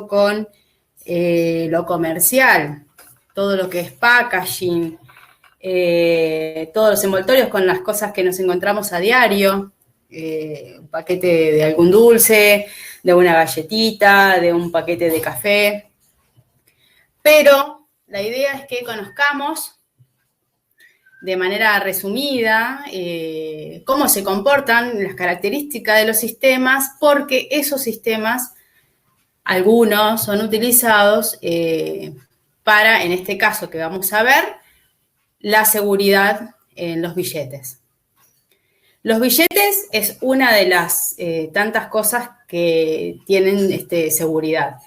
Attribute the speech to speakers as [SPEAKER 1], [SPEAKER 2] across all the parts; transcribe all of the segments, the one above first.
[SPEAKER 1] con lo comercial, todo lo que es packaging, todos los envoltorios con las cosas que nos encontramos a diario, un paquete de algún dulce, de una galletita, de un paquete de café. Pero la idea es que conozcamos de manera resumida cómo se comportan las características de los sistemas, porque esos sistemas, algunos son utilizados para, en este caso que vamos a ver, la seguridad en los billetes. Los billetes es una de las tantas cosas que tienen seguridad.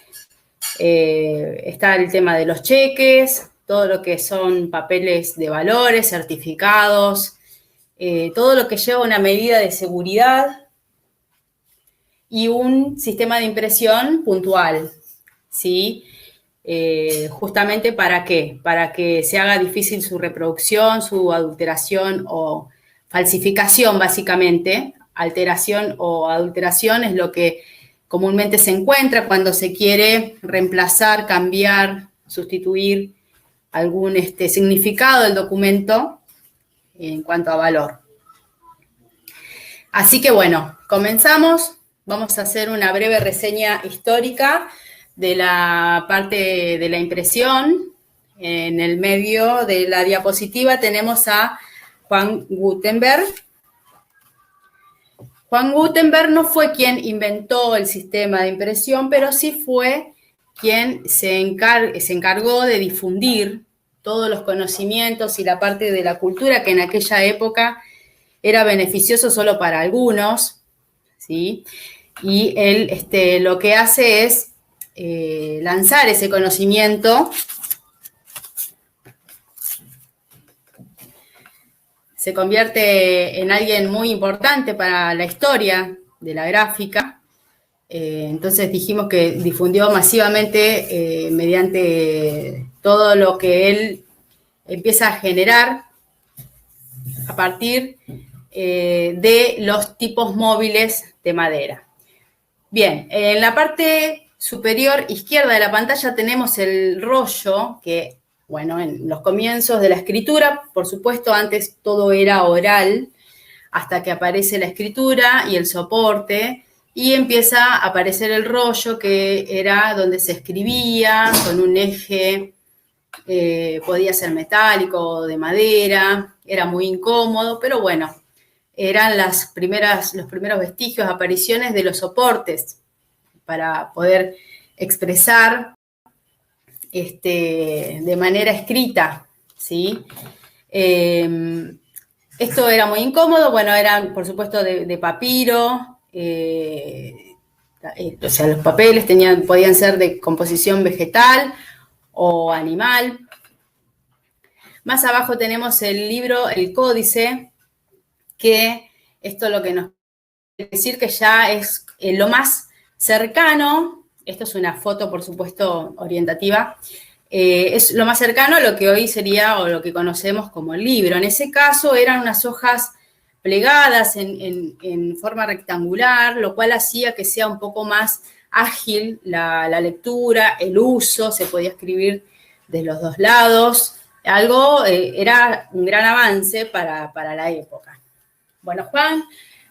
[SPEAKER 1] Está el tema de los cheques, todo lo que son papeles de valores, certificados, todo lo que lleva una medida de seguridad y un sistema de impresión puntual, ¿sí? Justamente ¿para qué? Para que se haga difícil su reproducción, su adulteración o falsificación, básicamente. Alteración o adulteración es lo que comúnmente se encuentra cuando se quiere reemplazar, cambiar, sustituir algún significado del documento en cuanto a valor. Así que bueno, comenzamos. Vamos a hacer una breve reseña histórica de la parte de la impresión. En el medio de la diapositiva tenemos a Juan Gutenberg. Juan Gutenberg no fue quien inventó el sistema de impresión, pero sí fue quien se encargó de difundir todos los conocimientos y la parte de la cultura que en aquella época era beneficioso solo para algunos, ¿sí? Y él lo que hace es lanzar ese conocimiento. Se convierte en alguien muy importante para la historia de la gráfica. Entonces dijimos que difundió masivamente mediante todo lo que él empieza a generar a partir de los tipos móviles de madera. Bien, en la parte superior izquierda de la pantalla tenemos el rollo que, bueno, en los comienzos de la escritura, por supuesto, antes todo era oral, hasta que aparece la escritura y el soporte, y empieza a aparecer el rollo, que era donde se escribía con un eje, podía ser metálico o de madera, era muy incómodo, pero bueno, eran los primeros vestigios, apariciones de los soportes para poder expresar de manera escrita, ¿sí? Esto era muy incómodo, bueno, eran por supuesto de papiro, o sea, los papeles podían ser de composición vegetal o animal. Más abajo tenemos el libro, el códice, que esto lo que nos quiere decir que ya es lo más cercano. Esto es una foto, por supuesto, orientativa. Es lo más cercano a lo que hoy sería o lo que conocemos como el libro. En ese caso eran unas hojas plegadas en forma rectangular, lo cual hacía que sea un poco más ágil la lectura, el uso, se podía escribir de los dos lados. Era un gran avance para la época. Bueno, Juan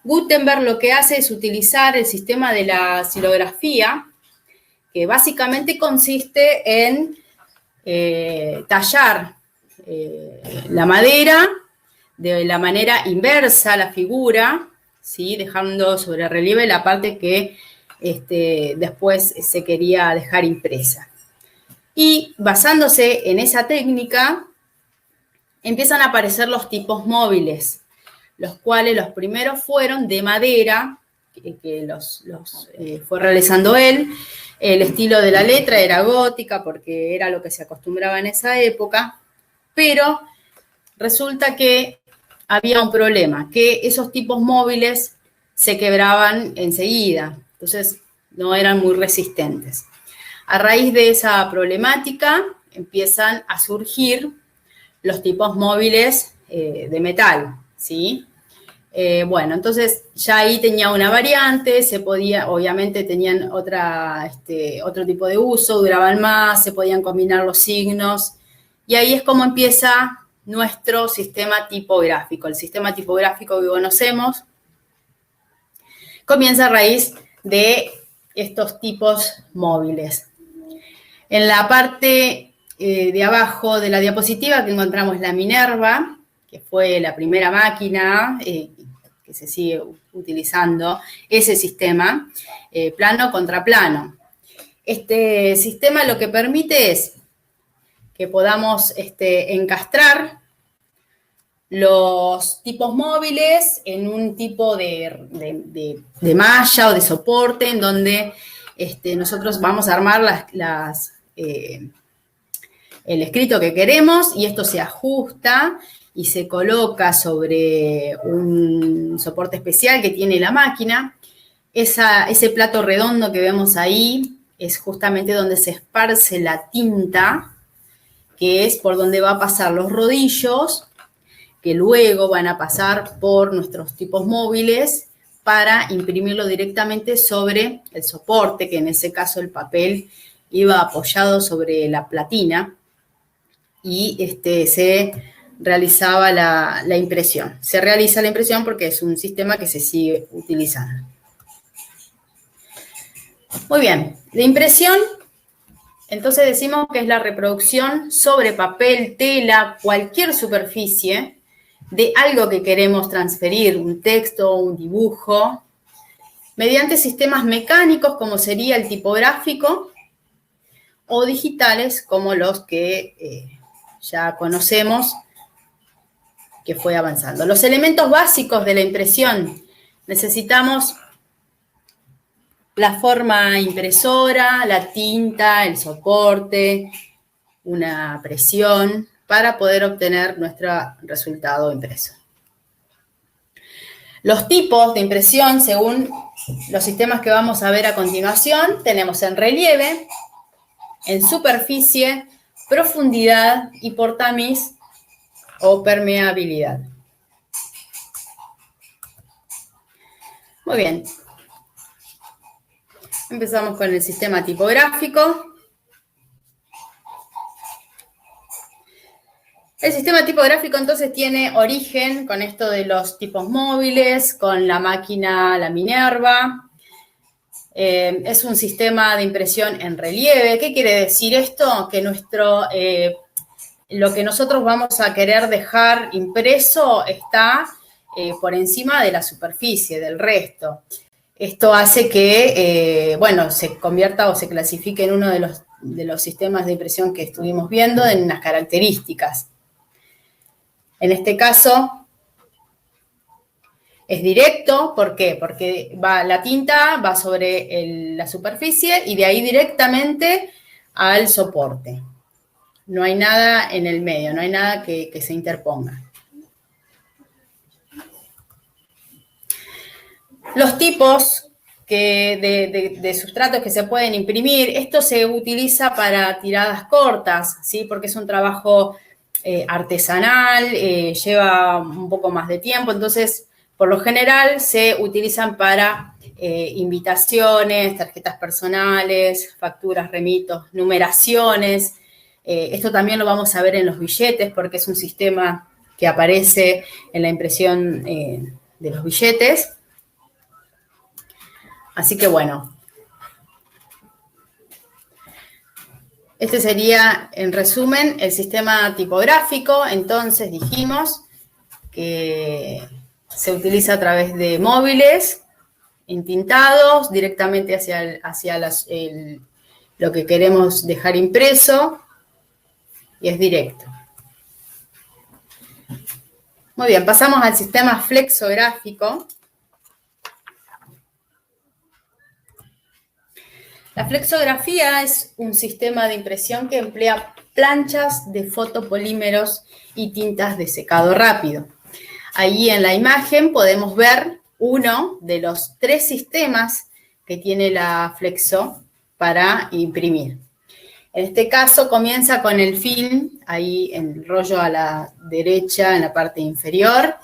[SPEAKER 1] Gutenberg lo que hace es utilizar el sistema de la xilografía, que básicamente consiste en tallar la madera de la manera inversa, la figura, ¿sí? Dejando sobre relieve la parte que después se quería dejar impresa. Y basándose en esa técnica, empiezan a aparecer los tipos móviles, los cuales los primeros fueron de madera, que los fue realizando él. El estilo de la letra era gótica, porque era lo que se acostumbraba en esa época, pero resulta que había un problema, que esos tipos móviles se quebraban enseguida, entonces no eran muy resistentes. A raíz de esa problemática empiezan a surgir los tipos móviles de metal, ¿sí? Bueno, entonces ya ahí tenía una variante, se podía, obviamente tenían otro tipo de uso, duraban más, se podían combinar los signos, y ahí es como empieza nuestro sistema tipográfico. El sistema tipográfico que conocemos comienza a raíz de estos tipos móviles. En la parte de abajo de la diapositiva que encontramos la Minerva, que fue la primera máquina que se sigue utilizando, ese sistema, plano contra plano. Este sistema lo que permite es que podamos encastrar los tipos móviles en un tipo de malla o de soporte en donde nosotros vamos a armar el escrito que queremos y esto se ajusta y se coloca sobre un soporte especial que tiene la máquina. Ese plato redondo que vemos ahí es justamente donde se esparce la tinta, que es por donde va a pasar los rodillos, que luego van a pasar por nuestros tipos móviles para imprimirlo directamente sobre el soporte, que en ese caso el papel iba apoyado sobre la platina y se realizaba la impresión. Se realiza la impresión porque es un sistema que se sigue utilizando. Muy bien, la impresión, entonces decimos que es la reproducción sobre papel, tela, cualquier superficie de algo que queremos transferir, un texto, un dibujo, mediante sistemas mecánicos como sería el tipográfico o digitales como los que ya conocemos que fue avanzando. Los elementos básicos de la impresión: necesitamos la forma impresora, la tinta, el soporte, una presión para poder obtener nuestro resultado impreso. Los tipos de impresión, según los sistemas que vamos a ver a continuación, tenemos en relieve, en superficie, profundidad y por tamiz o permeabilidad. Muy bien. Empezamos con el sistema tipográfico. El sistema tipográfico entonces tiene origen con esto de los tipos móviles, con la máquina, la Minerva. Es un sistema de impresión en relieve. ¿Qué quiere decir esto? Que lo que nosotros vamos a querer dejar impreso está por encima de la superficie, del resto. Esto hace que, se convierta o se clasifique en uno de los sistemas de impresión que estuvimos viendo en unas características. En este caso es directo, ¿por qué? Porque la tinta va sobre la superficie y de ahí directamente al soporte. No hay nada en el medio, no hay nada que se interponga. Los tipos de sustratos que se pueden imprimir, esto se utiliza para tiradas cortas, ¿sí? Porque es un trabajo artesanal, lleva un poco más de tiempo, entonces, por lo general, se utilizan para invitaciones, tarjetas personales, facturas, remitos, numeraciones. Esto también lo vamos a ver en los billetes, porque es un sistema que aparece en la impresión de los billetes. Así que bueno, este sería, en resumen, el sistema tipográfico. Entonces dijimos que se utiliza a través de móviles, entintados, directamente hacia lo que queremos dejar impreso, y es directo. Muy bien, pasamos al sistema flexográfico. La flexografía es un sistema de impresión que emplea planchas de fotopolímeros y tintas de secado rápido. Ahí en la imagen podemos ver uno de los 3 sistemas que tiene la Flexo para imprimir. En este caso comienza con el film, ahí en el rollo a la derecha, en la parte inferior.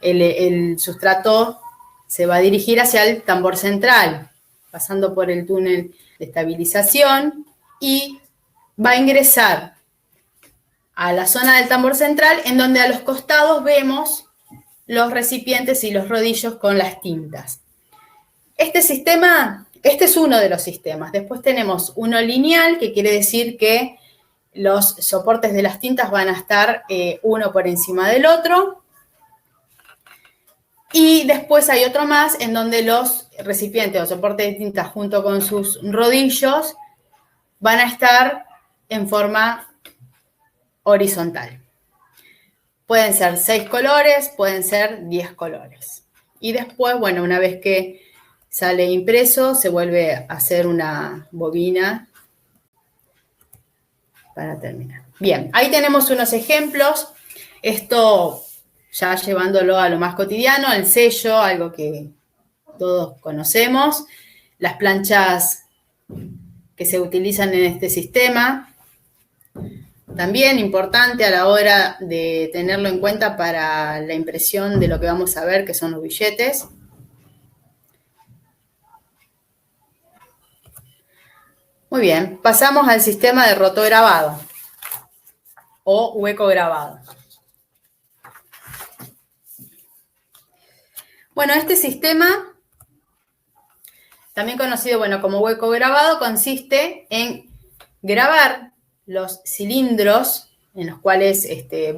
[SPEAKER 1] el sustrato se va a dirigir hacia el tambor central, pasando por el túnel de estabilización y va a ingresar a la zona del tambor central, en donde a los costados vemos los recipientes y los rodillos con las tintas. Este sistema, este es uno de los sistemas. Después tenemos uno lineal, que quiere decir que los soportes de las tintas van a estar uno por encima del otro. Y después hay otro más en donde los recipientes o soportes de tintas junto con sus rodillos van a estar en forma horizontal. Pueden ser 6 colores, pueden ser 10 colores. Y después, bueno, una vez que sale impreso, se vuelve a hacer una bobina para terminar. Bien, ahí tenemos unos ejemplos. Esto ya llevándolo a lo más cotidiano, el sello, algo que todos conocemos, las planchas que se utilizan en este sistema. También importante a la hora de tenerlo en cuenta para la impresión de lo que vamos a ver, que son los billetes. Muy bien, pasamos al sistema de rotograbado o hueco grabado. Bueno, este sistema, también conocido como hueco grabado, consiste en grabar los cilindros en los cuales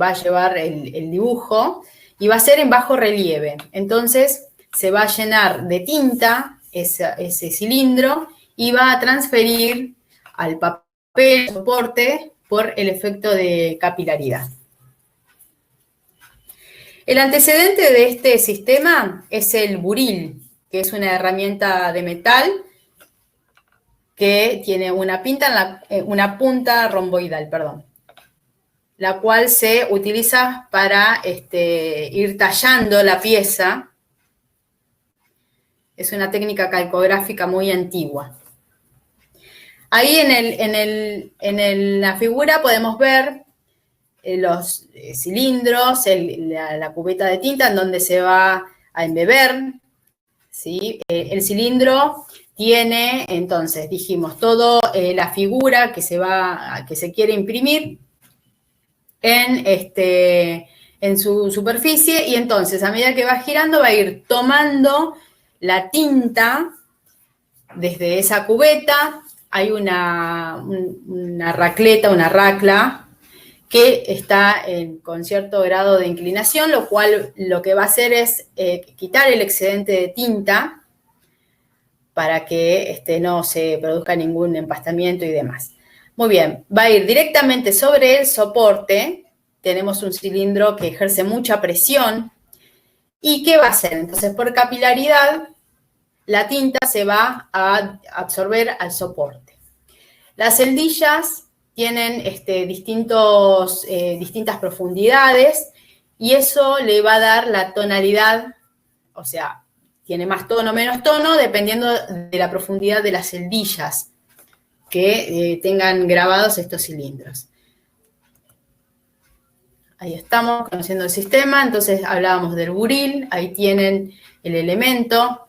[SPEAKER 1] va a llevar el dibujo y va a ser en bajo relieve. Entonces se va a llenar de tinta ese cilindro y va a transferir al papel soporte por el efecto de capilaridad. El antecedente de este sistema es el buril, que es una herramienta de metal que tiene una punta romboidal, la cual se utiliza para ir tallando la pieza. Es una técnica calcográfica muy antigua. Ahí en la figura podemos ver los cilindros, la cubeta de tinta en donde se va a embeber, ¿sí? El cilindro tiene, entonces, dijimos, toda la figura que se quiere imprimir en su superficie, y entonces, a medida que va girando, va a ir tomando la tinta desde esa cubeta. Hay una racleta, una racla, que está con cierto grado de inclinación, lo cual lo que va a hacer es quitar el excedente de tinta para que no se produzca ningún empastamiento y demás. Muy bien, va a ir directamente sobre el soporte. Tenemos un cilindro que ejerce mucha presión. ¿Y qué va a hacer? Entonces, por capilaridad, la tinta se va a absorber al soporte. Las celdillas tienen distintas profundidades y eso le va a dar la tonalidad, o sea, tiene más tono o menos tono, dependiendo de la profundidad de las celdillas que tengan grabados estos cilindros. Ahí estamos conociendo el sistema. Entonces hablábamos del buril, ahí tienen el elemento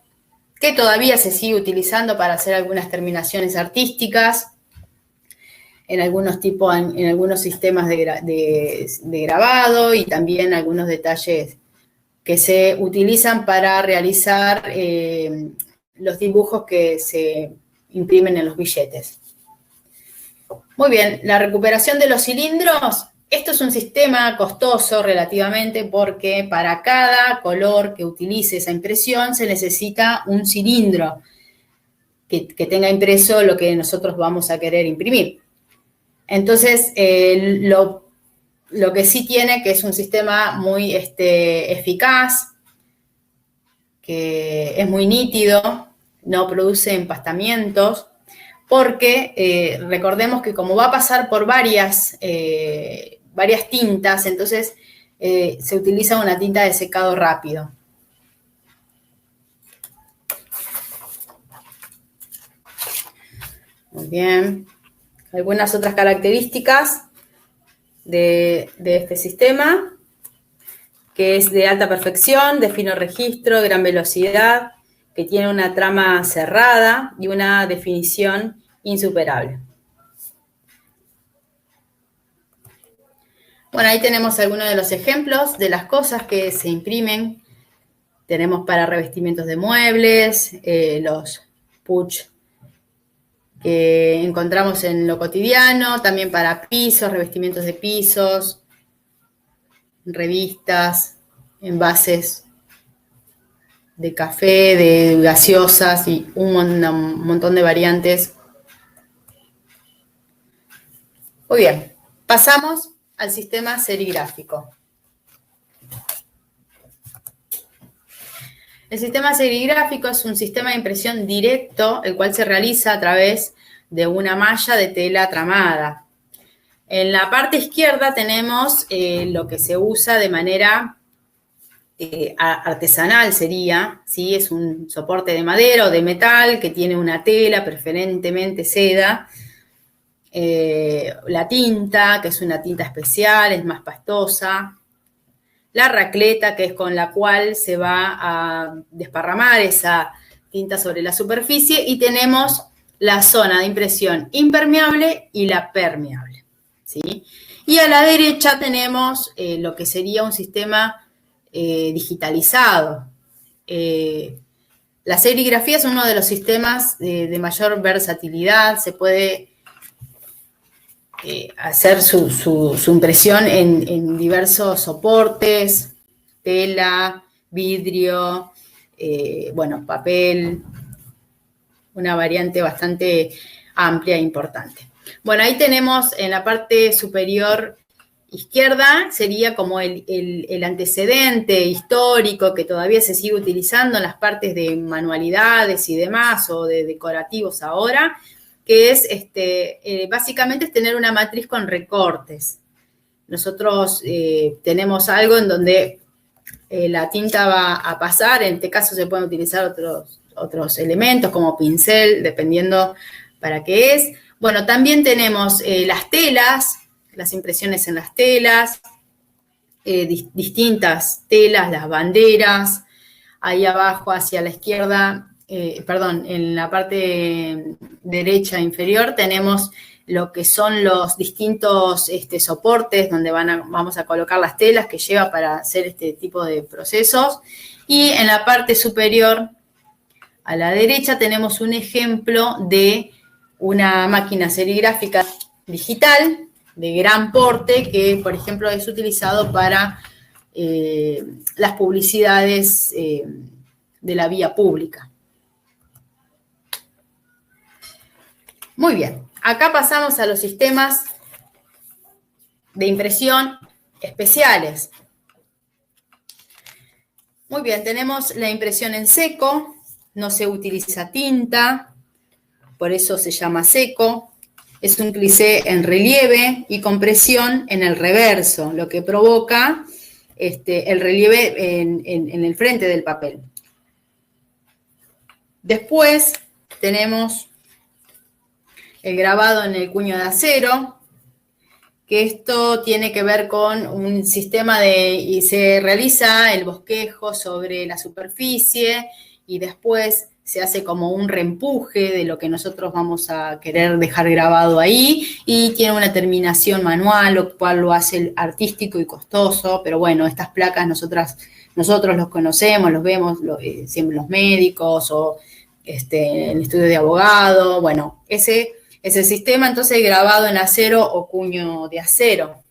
[SPEAKER 1] que todavía se sigue utilizando para hacer algunas terminaciones artísticas en algunos sistemas de grabado, y también algunos detalles que se utilizan para realizar los dibujos que se imprimen en los billetes. Muy bien, la recuperación de los cilindros. Esto es un sistema costoso relativamente, porque para cada color que utilice esa impresión se necesita un cilindro que tenga impreso lo que nosotros vamos a querer imprimir. Entonces, lo que sí tiene, que es un sistema muy eficaz, que es muy nítido, no produce empastamientos, porque recordemos que como va a pasar por varias tintas, entonces se utiliza una tinta de secado rápido. Muy bien. Algunas otras características de este sistema. que es de alta perfección, de fino registro, gran velocidad, que tiene una trama cerrada y una definición insuperable. Bueno, ahí tenemos algunos de los ejemplos de las cosas que se imprimen. Tenemos para revestimientos de muebles, los puch que encontramos en lo cotidiano, también para pisos, revestimientos de pisos, revistas, envases de café, de gaseosas y un montón de variantes. Muy bien, pasamos al sistema serigráfico. El sistema serigráfico es un sistema de impresión directo, el cual se realiza a través de una malla de tela tramada. En la parte izquierda tenemos lo que se usa de manera artesanal, sería, ¿sí? Es un soporte de madera o de metal que tiene una tela, preferentemente seda. La tinta, que es una tinta especial, es más pastosa. La racleta, que es con la cual se va a desparramar esa tinta sobre la superficie, y tenemos la zona de impresión impermeable y la permeable, ¿sí? Y a la derecha tenemos lo que sería un sistema digitalizado. La serigrafía es uno de los sistemas de mayor versatilidad, se puede hacer su impresión en diversos soportes, tela, vidrio, bueno, papel, una variante bastante amplia e importante. Bueno, ahí tenemos en la parte superior izquierda, sería como el antecedente histórico que todavía se sigue utilizando en las partes de manualidades y demás, o de decorativos ahora, que es básicamente es tener una matriz con recortes. Nosotros tenemos algo en donde la tinta va a pasar, en este caso se pueden utilizar otros elementos como pincel, dependiendo para qué es. Bueno, también tenemos las telas, las impresiones en las telas, distintas telas, las banderas. Ahí abajo hacia la izquierda, en la parte derecha inferior tenemos lo que son los distintos soportes donde vamos a colocar las telas que lleva para hacer este tipo de procesos. Y en la parte superior, a la derecha, tenemos un ejemplo de una máquina serigráfica digital de gran porte que, por ejemplo, es utilizado para las publicidades de la vía pública. Muy bien, acá pasamos a los sistemas de impresión especiales. Muy bien, tenemos la impresión en seco, no se utiliza tinta, por eso se llama seco. Es un plissé en relieve y con presión en el reverso, lo que provoca el relieve en el frente del papel. Después tenemos el grabado en el cuño de acero, que esto tiene que ver con un sistema y se realiza el bosquejo sobre la superficie y después se hace como un reempuje de lo que nosotros vamos a querer dejar grabado ahí, y tiene una terminación manual, lo cual lo hace artístico y costoso, pero bueno, estas placas nosotros los conocemos, los vemos siempre los médicos o en estudios de abogado. Bueno, ese es el sistema entonces grabado en acero o cuño de acero.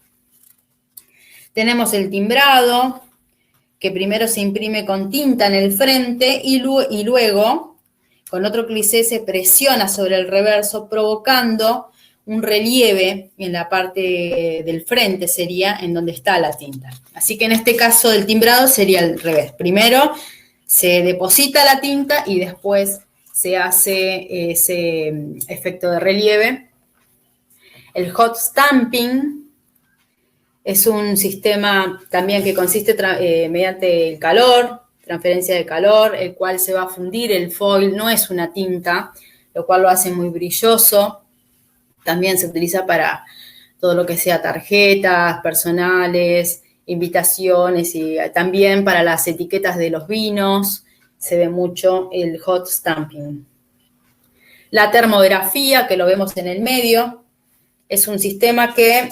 [SPEAKER 1] Tenemos el timbrado, que primero se imprime con tinta en el frente y luego con otro plissé se presiona sobre el reverso, provocando un relieve en la parte del frente, sería en donde está la tinta. Así que en este caso del timbrado sería al revés. Primero se deposita la tinta y después se hace ese efecto de relieve. El hot stamping es un sistema también que consiste mediante el calor, transferencia de calor, el cual se va a fundir el foil, no es una tinta, lo cual lo hace muy brilloso. También se utiliza para todo lo que sea tarjetas personales, invitaciones y también para las etiquetas de los vinos se ve mucho el hot stamping. La termografía, que lo vemos en el medio, es un sistema que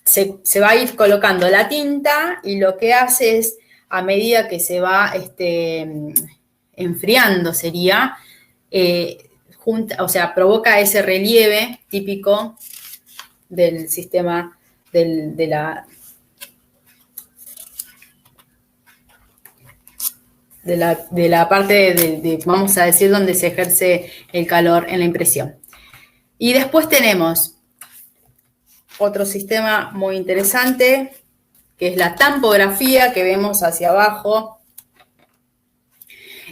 [SPEAKER 1] se va a ir colocando la tinta y lo que hace es, a medida que se va enfriando, sería, provoca ese relieve típico del sistema de la parte vamos a decir, donde se ejerce el calor en la impresión. Y después tenemos otro sistema muy interesante, que es la tampografía, que vemos hacia abajo.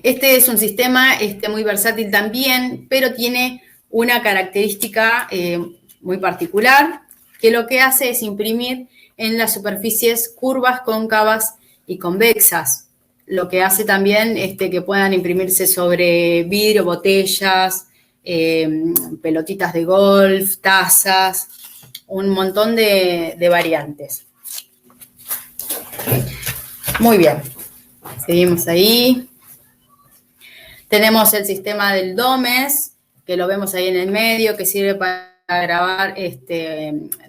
[SPEAKER 1] Este es un sistema muy versátil también, pero tiene una característica muy particular, que lo que hace es imprimir en las superficies curvas, cóncavas y convexas. Lo que hace también que puedan imprimirse sobre vidrio, botellas, pelotitas de golf, tazas, un montón de variantes. Muy bien, seguimos ahí. Tenemos el sistema del Domes, que lo vemos ahí en el medio, que sirve para grabar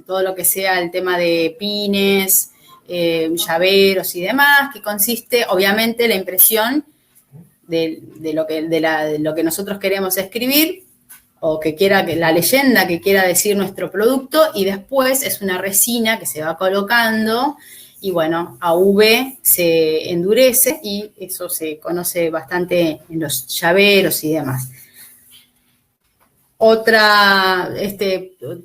[SPEAKER 1] todo lo que sea el tema de pines, llaveros y demás, que consiste, obviamente, la impresión de lo que nosotros queremos escribir, o la leyenda que quiera decir nuestro producto, y después es una resina que se va colocando, y bueno, a UV se endurece y eso se conoce bastante en los llaveros y demás. Otra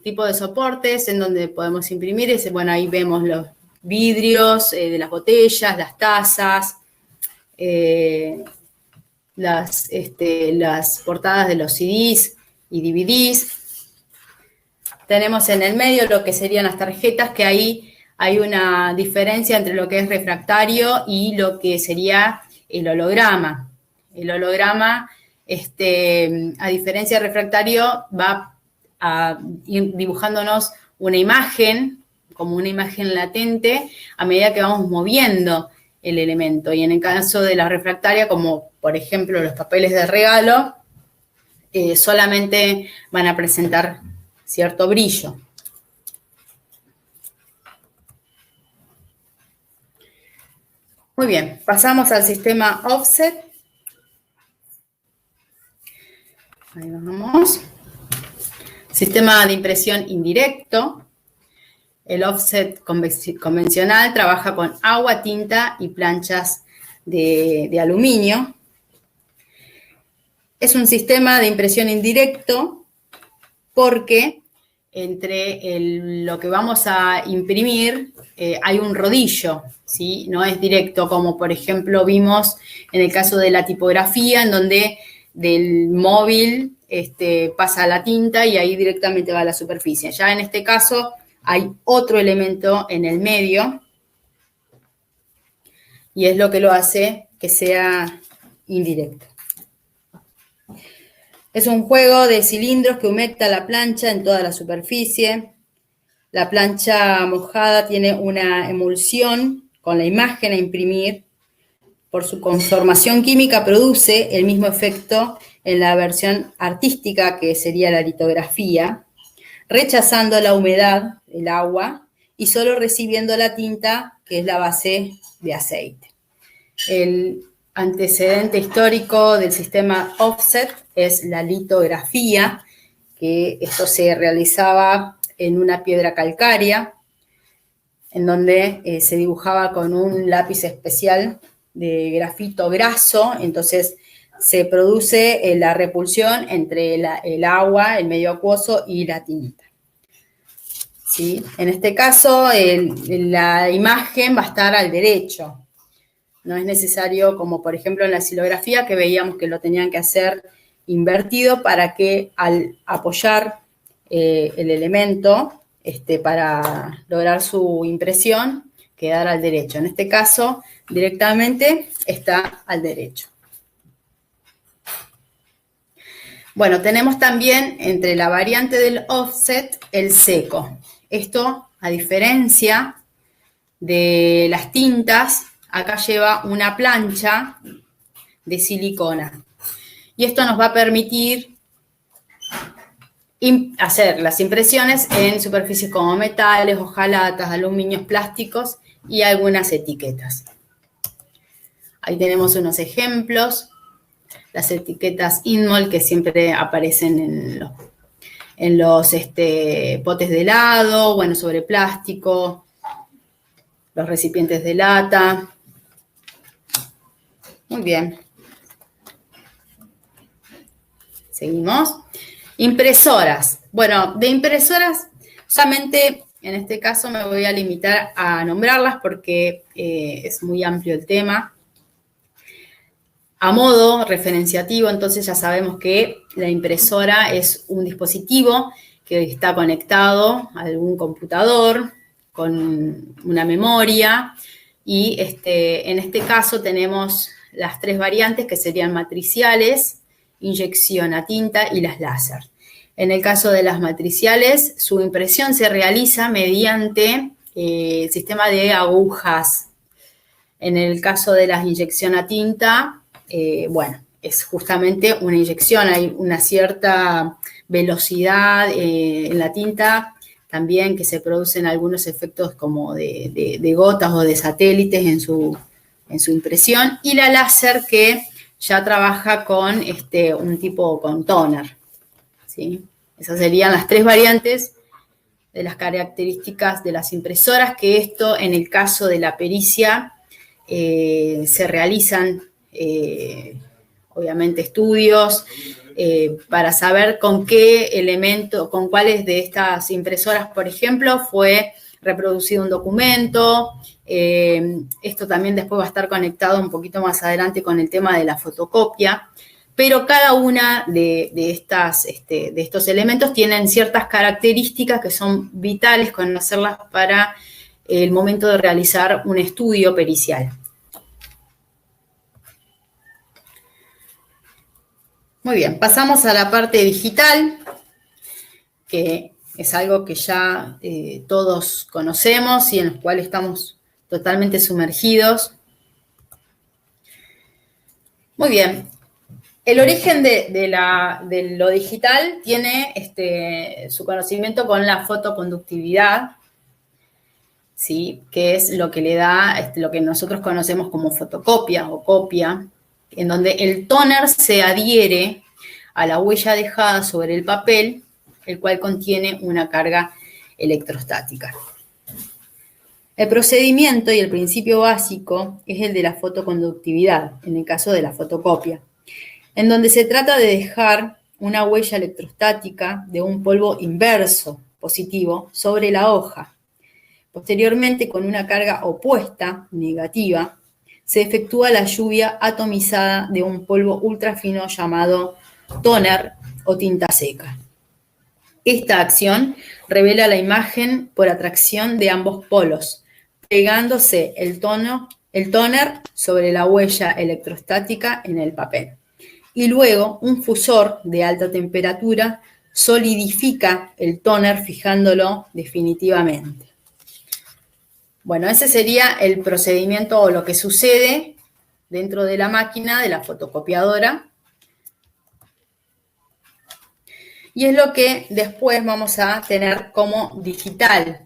[SPEAKER 1] tipo de soportes en donde podemos imprimir es, bueno, ahí vemos los vidrios de las botellas, las tazas, las portadas de los CDs y DVDs. Tenemos en el medio lo que serían las tarjetas, que ahí hay una diferencia entre lo que es refractario y lo que sería el holograma. El holograma, a diferencia del refractario, va a ir dibujándonos una imagen, como una imagen latente, a medida que vamos moviendo el elemento. Y en el caso de la refractaria, como por ejemplo los papeles de regalo, solamente van a presentar cierto brillo. Muy bien, pasamos al sistema offset. Ahí vamos. Sistema de impresión indirecto. El offset convencional trabaja con agua, tinta y planchas de aluminio. Es un sistema de impresión indirecto porque entre lo que vamos a imprimir hay un rodillo, ¿sí? No es directo, como por ejemplo vimos en el caso de la tipografía, en donde del móvil pasa la tinta y ahí directamente va a la superficie. Ya en este caso hay otro elemento en el medio y es lo que lo hace que sea indirecto. Es un juego de cilindros que humecta la plancha en toda la superficie. La plancha mojada tiene una emulsión con la imagen a imprimir. Por su conformación química produce el mismo efecto en la versión artística, que sería la litografía, rechazando la humedad, el agua, y solo recibiendo la tinta, que es la base de aceite. El antecedente histórico del sistema offset es la litografía, que esto se realizaba en una piedra calcárea, en donde se dibujaba con un lápiz especial de grafito graso. Entonces se produce la repulsión entre el agua, el medio acuoso y la tinta. ¿Sí? En este caso, la imagen va a estar al derecho. No es necesario, como por ejemplo en la xilografía, que veíamos que lo tenían que hacer invertido para que al apoyar el elemento para lograr su impresión, quedara al derecho. En este caso, directamente está al derecho. Bueno, tenemos también entre la variante del offset el seco. Esto, a diferencia de las tintas, acá lleva una plancha de silicona. Y esto nos va a permitir hacer las impresiones en superficies como metales, hojalatas, aluminios, plásticos y algunas etiquetas. Ahí tenemos unos ejemplos. Las etiquetas Inmol que siempre aparecen en los potes de helado, bueno, sobre plástico, los recipientes de lata. Muy bien. Seguimos. Impresoras. Bueno, de impresoras, solamente en este caso me voy a limitar a nombrarlas porque es muy amplio el tema. A modo referenciativo, entonces ya sabemos que la impresora es un dispositivo que está conectado a algún computador con una memoria y en este caso tenemos las tres variantes que serían matriciales, inyección a tinta y las láser. En el caso de las matriciales, su impresión se realiza mediante el sistema de agujas. En el caso de las inyección a tinta, bueno, es justamente una inyección, hay una cierta velocidad en la tinta, también que se producen algunos efectos como de gotas o de satélites en su impresión, y la láser que ya trabaja con un tipo con toner, ¿sí? Esas serían las tres variantes de las características de las impresoras, que esto en el caso de la pericia se realizan obviamente estudios para saber con qué elemento, con cuáles de estas impresoras, por ejemplo, fue reproducido un documento. Esto también después va a estar conectado un poquito más adelante con el tema de la fotocopia, pero cada una de estos elementos tienen ciertas características que son vitales conocerlas para el momento de realizar un estudio pericial. Muy bien, pasamos a la parte digital, que es algo que ya todos conocemos y en los cuales estamos totalmente sumergidos. Muy bien, el origen de lo digital tiene su conocimiento con la fotoconductividad, ¿sí? Que es lo que le da lo que nosotros conocemos como fotocopia o copia, en donde el tóner se adhiere a la huella dejada sobre el papel, el cual contiene una carga electrostática. El procedimiento y el principio básico es el de la fotoconductividad, en el caso de la fotocopia, en donde se trata de dejar una huella electrostática de un polvo inverso, positivo, sobre la hoja. Posteriormente, con una carga opuesta, negativa, se efectúa la lluvia atomizada de un polvo ultrafino llamado tóner o tinta seca. Esta acción revela la imagen por atracción de ambos polos, pegándose el tóner sobre la huella electrostática en el papel. Y luego un fusor de alta temperatura solidifica el tóner fijándolo definitivamente. Bueno, ese sería el procedimiento o lo que sucede dentro de la máquina de la fotocopiadora. Y es lo que después vamos a tener como digital.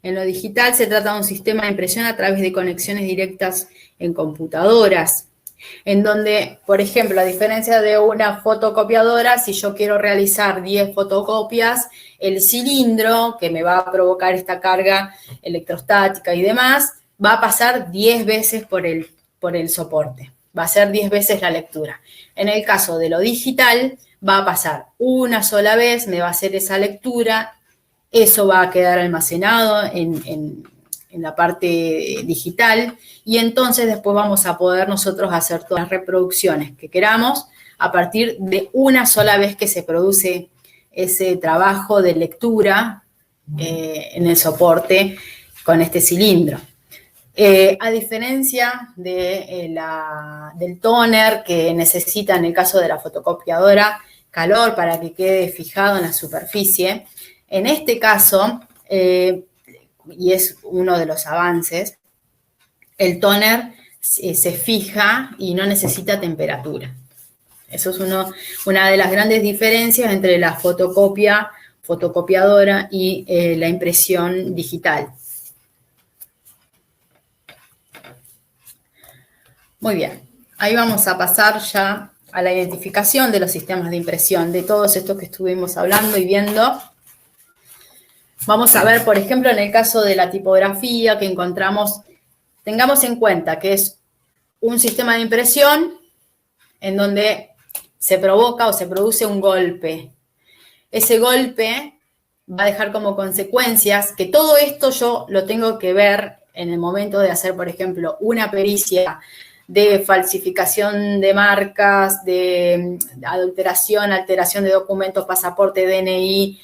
[SPEAKER 1] En lo digital se trata de un sistema de impresión a través de conexiones directas en computadoras, en donde, por ejemplo, a diferencia de una fotocopiadora, si yo quiero realizar 10 fotocopias, el cilindro que me va a provocar esta carga electrostática y demás, va a pasar 10 veces por el soporte. Va a ser 10 veces la lectura. En el caso de lo digital, va a pasar una sola vez, me va a hacer esa lectura, eso va a quedar almacenado en la parte digital y entonces después vamos a poder nosotros hacer todas las reproducciones que queramos a partir de una sola vez que se produce ese trabajo de lectura en el soporte con este cilindro. A diferencia del tóner que necesita en el caso de la fotocopiadora calor para que quede fijado en la superficie, en este caso y es uno de los avances, el toner se fija y no necesita temperatura. Eso es una de las grandes diferencias entre la fotocopiadora y la impresión digital. Muy bien, ahí vamos a pasar ya a la identificación de los sistemas de impresión, de todos estos que estuvimos hablando y viendo. Vamos a ver, por ejemplo, en el caso de la tipografía que encontramos, tengamos en cuenta que es un sistema de impresión en donde se provoca o se produce un golpe. Ese golpe va a dejar como consecuencias que todo esto yo lo tengo que ver en el momento de hacer, por ejemplo, una pericia de falsificación de marcas, de adulteración, alteración de documentos, pasaporte, DNI.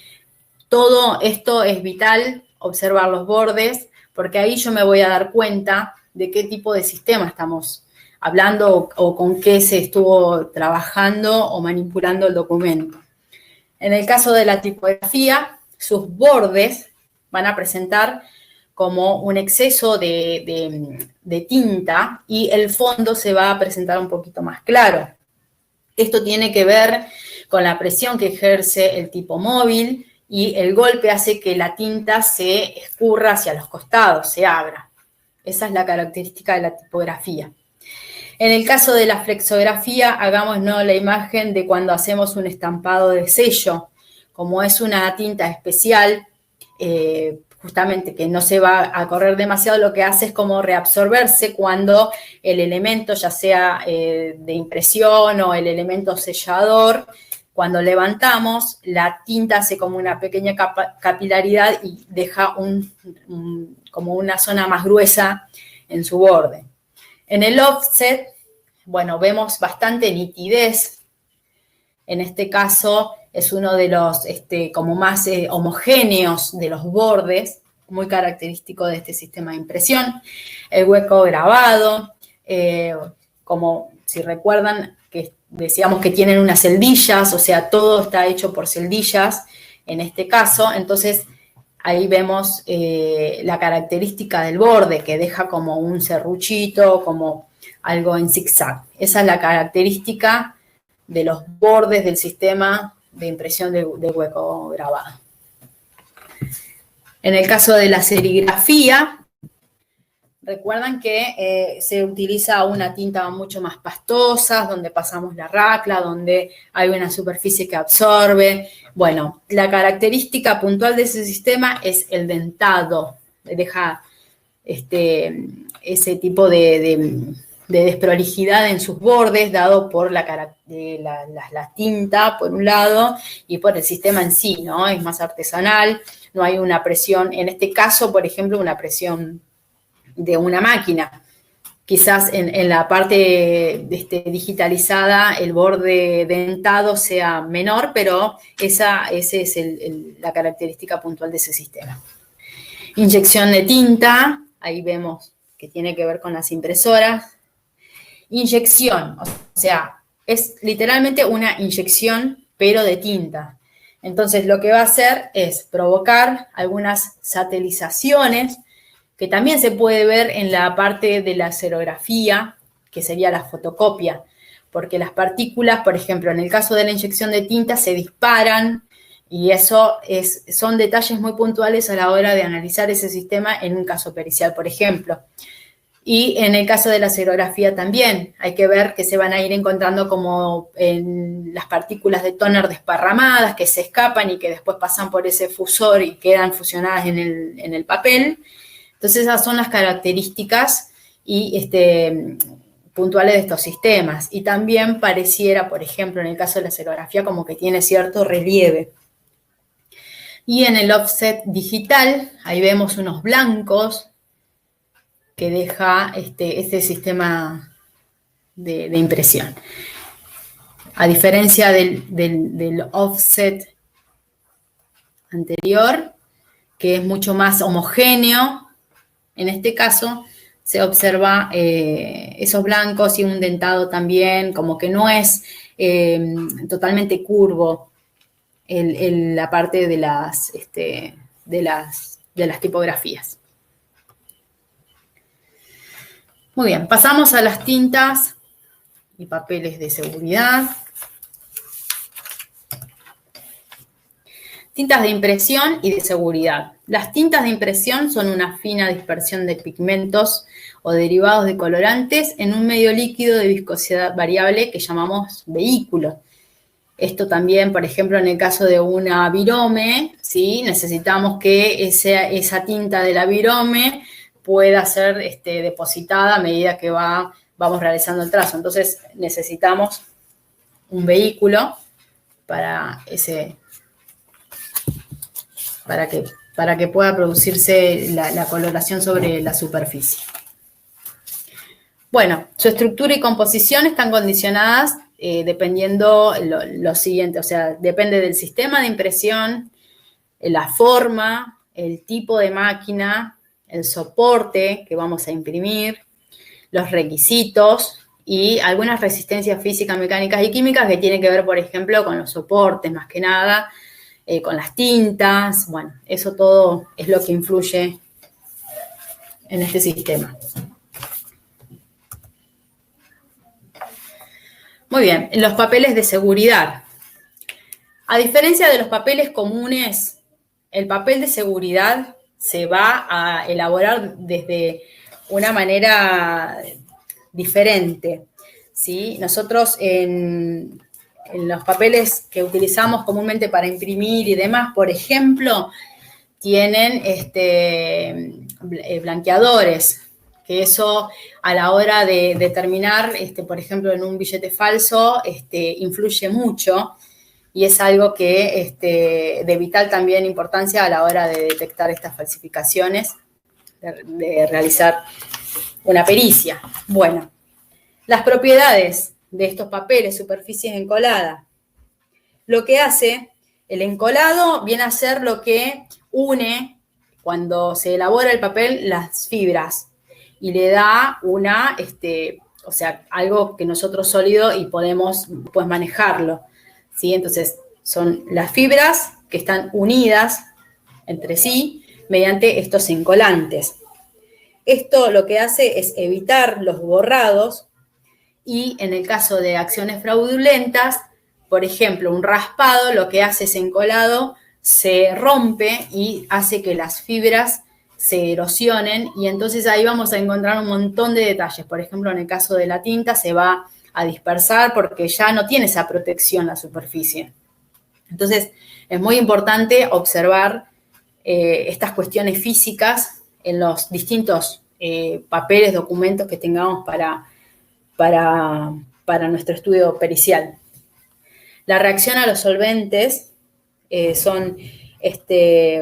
[SPEAKER 1] Todo esto es vital, observar los bordes, porque ahí yo me voy a dar cuenta de qué tipo de sistema estamos hablando o con qué se estuvo trabajando o manipulando el documento. En el caso de la tipografía, sus bordes van a presentar como un exceso de tinta y el fondo se va a presentar un poquito más claro. Esto tiene que ver con la presión que ejerce el tipo móvil y el golpe hace que la tinta se escurra hacia los costados, se abra. Esa es la característica de la tipografía. En el caso de la flexografía, hagámonos la imagen de cuando hacemos un estampado de sello. Como es una tinta especial, justamente que no se va a correr demasiado, lo que hace es como reabsorberse cuando el elemento, ya sea de impresión o el elemento sellador, cuando levantamos, la tinta hace como una pequeña capilaridad y deja como una zona más gruesa en su borde. En el offset, bueno, vemos bastante nitidez. En este caso es uno de los como más homogéneos de los bordes, muy característico de este sistema de impresión. El hueco grabado, como si recuerdan que decíamos que tienen unas celdillas, o sea, todo está hecho por celdillas en este caso, entonces ahí vemos la característica del borde, que deja como un serruchito, como algo en zigzag. Esa es la característica de los bordes del sistema de impresión de hueco grabado. En el caso de la serigrafía, recuerdan que se utiliza una tinta mucho más pastosa, donde pasamos la racla, donde hay una superficie que absorbe. Bueno, la característica puntual de ese sistema es el dentado. Deja ese tipo de desprolijidad en sus bordes, dado por la tinta, por un lado, y por el sistema en sí, ¿no? Es más artesanal, no hay una presión, en este caso, por ejemplo, una presión de una máquina. Quizás en la parte digitalizada el borde dentado sea menor, pero esa es la característica puntual de ese sistema. Inyección de tinta, ahí vemos que tiene que ver con las impresoras. Inyección, o sea, es literalmente una inyección, pero de tinta. Entonces, lo que va a hacer es provocar algunas satelizaciones, que también se puede ver en la parte de la serografía, que sería la fotocopia, porque las partículas, por ejemplo, en el caso de la inyección de tinta, se disparan, y eso son detalles muy puntuales a la hora de analizar ese sistema en un caso pericial, por ejemplo. Y en el caso de la serografía también, hay que ver que se van a ir encontrando como en las partículas de tóner desparramadas que se escapan y que después pasan por ese fusor y quedan fusionadas en el papel. Entonces esas son las características y puntuales de estos sistemas. Y también pareciera, por ejemplo, en el caso de la serografía, como que tiene cierto relieve. Y en el offset digital, ahí vemos unos blancos que deja este sistema de impresión. A diferencia del offset anterior, que es mucho más homogéneo, en este caso se observa esos blancos y un dentado también, como que no es totalmente curvo la parte de las de las tipografías. Muy bien, pasamos a las tintas y papeles de seguridad. Tintas de impresión y de seguridad. Las tintas de impresión son una fina dispersión de pigmentos o derivados de colorantes en un medio líquido de viscosidad variable que llamamos vehículo. Esto también, por ejemplo, en el caso de una virome, ¿sí? Necesitamos que esa tinta de la virome pueda ser depositada a medida que vamos realizando el trazo. Entonces, necesitamos un vehículo para que pueda producirse la coloración sobre la superficie. Bueno, su estructura y composición están condicionadas dependiendo lo siguiente, o sea, depende del sistema de impresión, la forma, el tipo de máquina, el soporte que vamos a imprimir, los requisitos y algunas resistencias físicas, mecánicas y químicas que tienen que ver, por ejemplo, con los soportes, más que nada, con las tintas. Bueno, eso todo es lo que influye en este sistema. Muy bien, los papeles de seguridad. A diferencia de los papeles comunes, el papel de seguridad se va a elaborar desde una manera diferente, ¿sí? Nosotros en los papeles que utilizamos comúnmente para imprimir y demás, por ejemplo, tienen blanqueadores, que eso a la hora de determinar, por ejemplo, en un billete falso, influye mucho y es algo que de vital también importancia a la hora de detectar estas falsificaciones, de realizar una pericia. Bueno, las propiedades de estos papeles, superficies encoladas. Lo que hace el encolado viene a ser lo que une, cuando se elabora el papel, las fibras y le da una, o sea, algo que nosotros sólido y podemos pues manejarlo, ¿sí? Entonces, son las fibras que están unidas entre sí mediante estos encolantes. Esto lo que hace es evitar los borrados y en el caso de acciones fraudulentas, por ejemplo, un raspado, lo que hace ese encolado se rompe y hace que las fibras se erosionen y entonces ahí vamos a encontrar un montón de detalles. Por ejemplo, en el caso de la tinta se va a dispersar porque ya no tiene esa protección la superficie. Entonces, es muy importante observar estas cuestiones físicas en los distintos papeles, documentos que tengamos para nuestro estudio pericial. La reacción a los solventes son,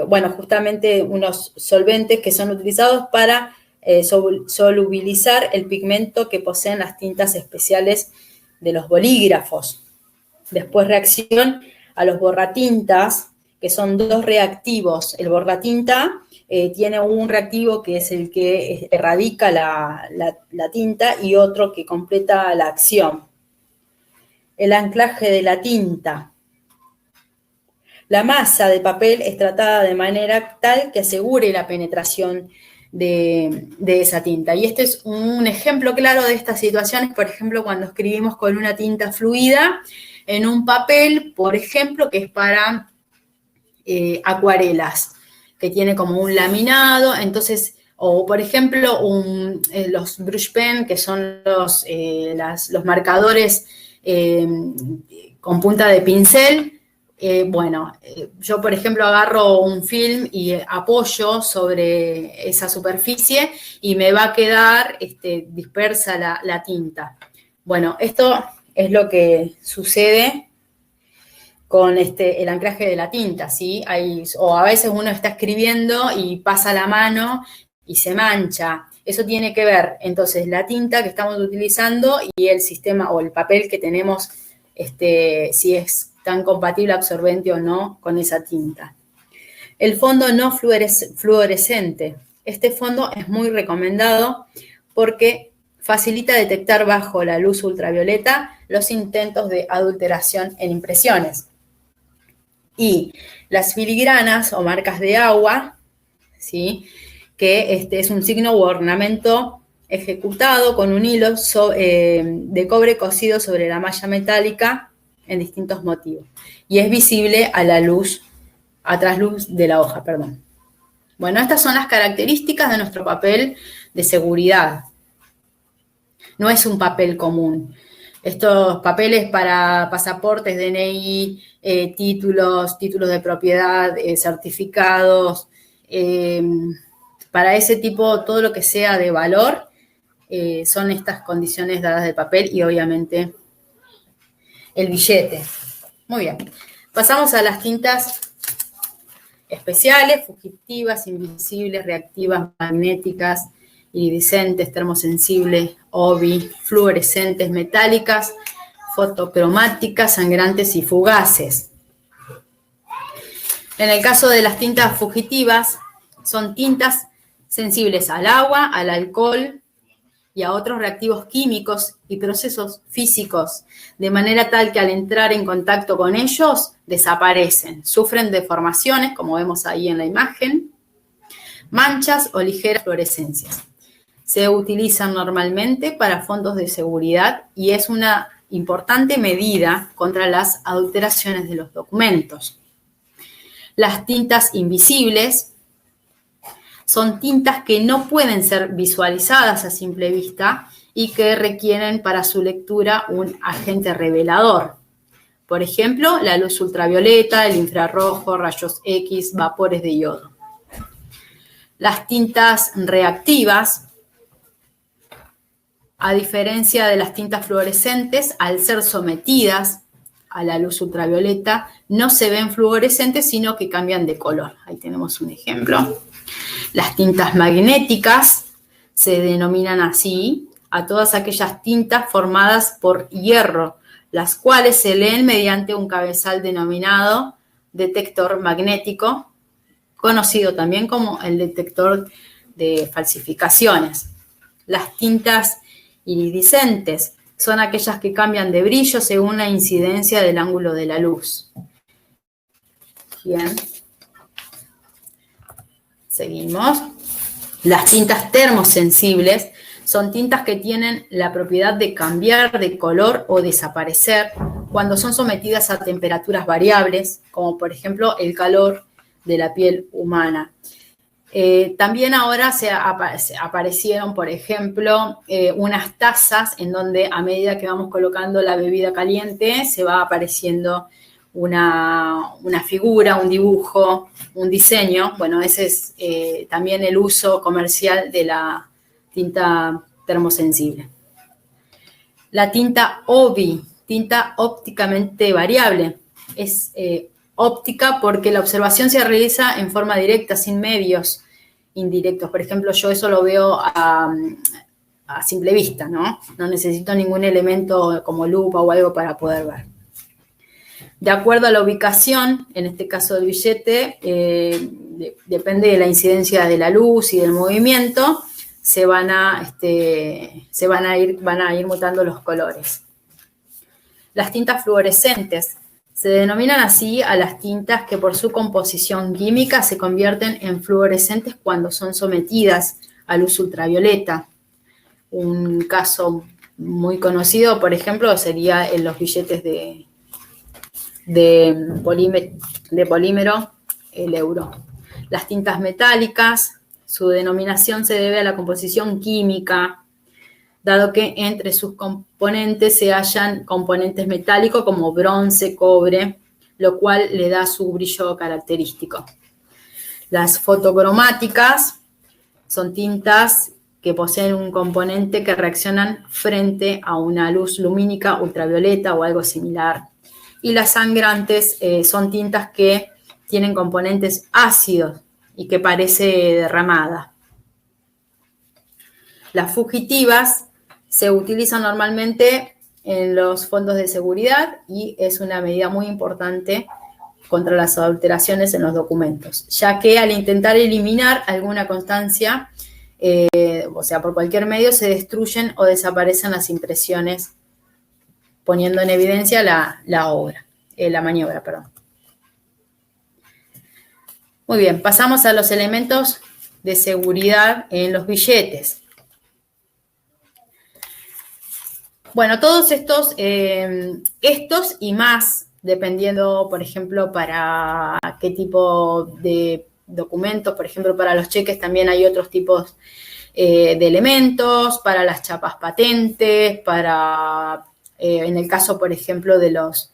[SPEAKER 1] bueno, justamente unos solventes que son utilizados para solubilizar el pigmento que poseen las tintas especiales de los bolígrafos. Después reacción a los borratintas, que son dos reactivos. El borratinta tiene un reactivo que es el que erradica la tinta y otro que completa la acción. El anclaje de la tinta. La masa de papel es tratada de manera tal que asegure la penetración de esa tinta. Y este es un ejemplo claro de estas situaciones, por ejemplo, cuando escribimos con una tinta fluida en un papel, por ejemplo, que es para acuarelas, que tiene como un laminado, entonces, o por ejemplo, los brush pen, que son los marcadores con punta de pincel. Bueno, yo por ejemplo agarro un film y apoyo sobre esa superficie y me va a quedar dispersa la tinta. Bueno, esto es lo que sucede con el anclaje de la tinta, ¿sí? O a veces uno está escribiendo y pasa la mano y se mancha. Eso tiene que ver, entonces, la tinta que estamos utilizando y el sistema o el papel que tenemos, si es tan compatible, absorbente o no con esa tinta. El fondo no fluorescente. Este fondo es muy recomendado porque facilita detectar bajo la luz ultravioleta los intentos de adulteración en impresiones. Y las filigranas o marcas de agua, ¿sí? Que es un signo u ornamento ejecutado con un hilo de cobre cosido sobre la malla metálica en distintos motivos. Y es visible a la luz, a trasluz de la hoja, perdón. Bueno, estas son las características de nuestro papel de seguridad. No es un papel común. Estos papeles para pasaportes, DNI, títulos de propiedad, certificados, para ese tipo, todo lo que sea de valor, son estas condiciones dadas del papel y obviamente el billete. Muy bien. Pasamos a las tintas especiales, fugitivas, invisibles, reactivas, magnéticas, iridiscentes, termosensibles, OBI, fluorescentes, metálicas, fotocromáticas, sangrantes y fugaces. En el caso de las tintas fugitivas, son tintas sensibles al agua, al alcohol y a otros reactivos químicos y procesos físicos, de manera tal que al entrar en contacto con ellos, desaparecen, sufren deformaciones, como vemos ahí en la imagen, manchas o ligeras fluorescencias. Se utilizan normalmente para fondos de seguridad y es una importante medida contra las adulteraciones de los documentos. Las tintas invisibles son tintas que no pueden ser visualizadas a simple vista y que requieren para su lectura un agente revelador. Por ejemplo, la luz ultravioleta, el infrarrojo, rayos X, vapores de yodo. Las tintas reactivas, a diferencia de las tintas fluorescentes, al ser sometidas a la luz ultravioleta, no se ven fluorescentes, sino que cambian de color. Ahí tenemos un ejemplo. Las tintas magnéticas se denominan así a todas aquellas tintas formadas por hierro, las cuales se leen mediante un cabezal denominado detector magnético, conocido también como el detector de falsificaciones. Las tintas iridiscentes son aquellas que cambian de brillo según la incidencia del ángulo de la luz. Bien. Seguimos. Las tintas termosensibles son tintas que tienen la propiedad de cambiar de color o desaparecer cuando son sometidas a temperaturas variables, como por ejemplo el calor de la piel humana. También ahora aparecieron, por ejemplo, unas tazas en donde a medida que vamos colocando la bebida caliente se va apareciendo una figura, un dibujo, un diseño. Bueno, ese es también el uso comercial de la tinta termosensible. La tinta OBI, tinta ópticamente variable, es óptica porque la observación se realiza en forma directa, sin medios indirectos. Por ejemplo, yo eso lo veo a simple vista, ¿no? No necesito ningún elemento como lupa o algo para poder ver. De acuerdo a la ubicación, en este caso del billete, depende de la incidencia de la luz y del movimiento, van a ir mutando los colores. Las tintas fluorescentes se denominan así a las tintas que por su composición química se convierten en fluorescentes cuando son sometidas a luz ultravioleta. Un caso muy conocido, por ejemplo, sería en los billetes de polímero, el euro. Las tintas metálicas, su denominación se debe a la composición química, dado que entre sus componentes se hallan componentes metálicos como bronce, cobre, lo cual le da su brillo característico. Las fotocromáticas son tintas que poseen un componente que reaccionan frente a una luz lumínica ultravioleta o algo similar. Y las sangrantes son tintas que tienen componentes ácidos y que parece derramada. Las fugitivas se utilizan normalmente en los fondos de seguridad y es una medida muy importante contra las adulteraciones en los documentos, ya que al intentar eliminar alguna constancia, o sea, por cualquier medio, se destruyen o desaparecen las impresiones, poniendo en evidencia la maniobra, perdón. Muy bien, pasamos a los elementos de seguridad en los billetes. Bueno, todos estos y más, dependiendo, por ejemplo, para qué tipo de documentos, por ejemplo, para los cheques también hay otros tipos de elementos, para las chapas patentes, para, en el caso, por ejemplo, de los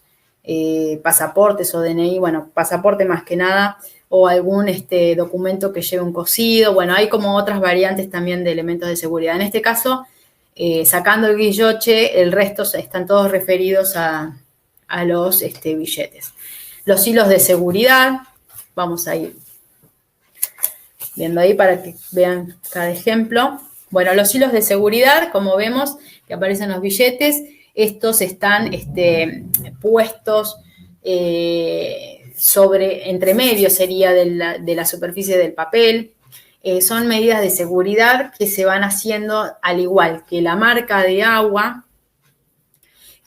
[SPEAKER 1] pasaportes o DNI, bueno, pasaporte más que nada, o algún documento que lleve un cosido. Bueno, hay como otras variantes también de elementos de seguridad. En este caso, sacando el guilloche, el resto están todos referidos a los billetes. Los hilos de seguridad, vamos a ir viendo ahí para que vean cada ejemplo. Bueno, los hilos de seguridad, como vemos, que aparecen en los billetes, estos están puestos entre medio sería de la superficie del papel. Son medidas de seguridad que se van haciendo al igual que la marca de agua,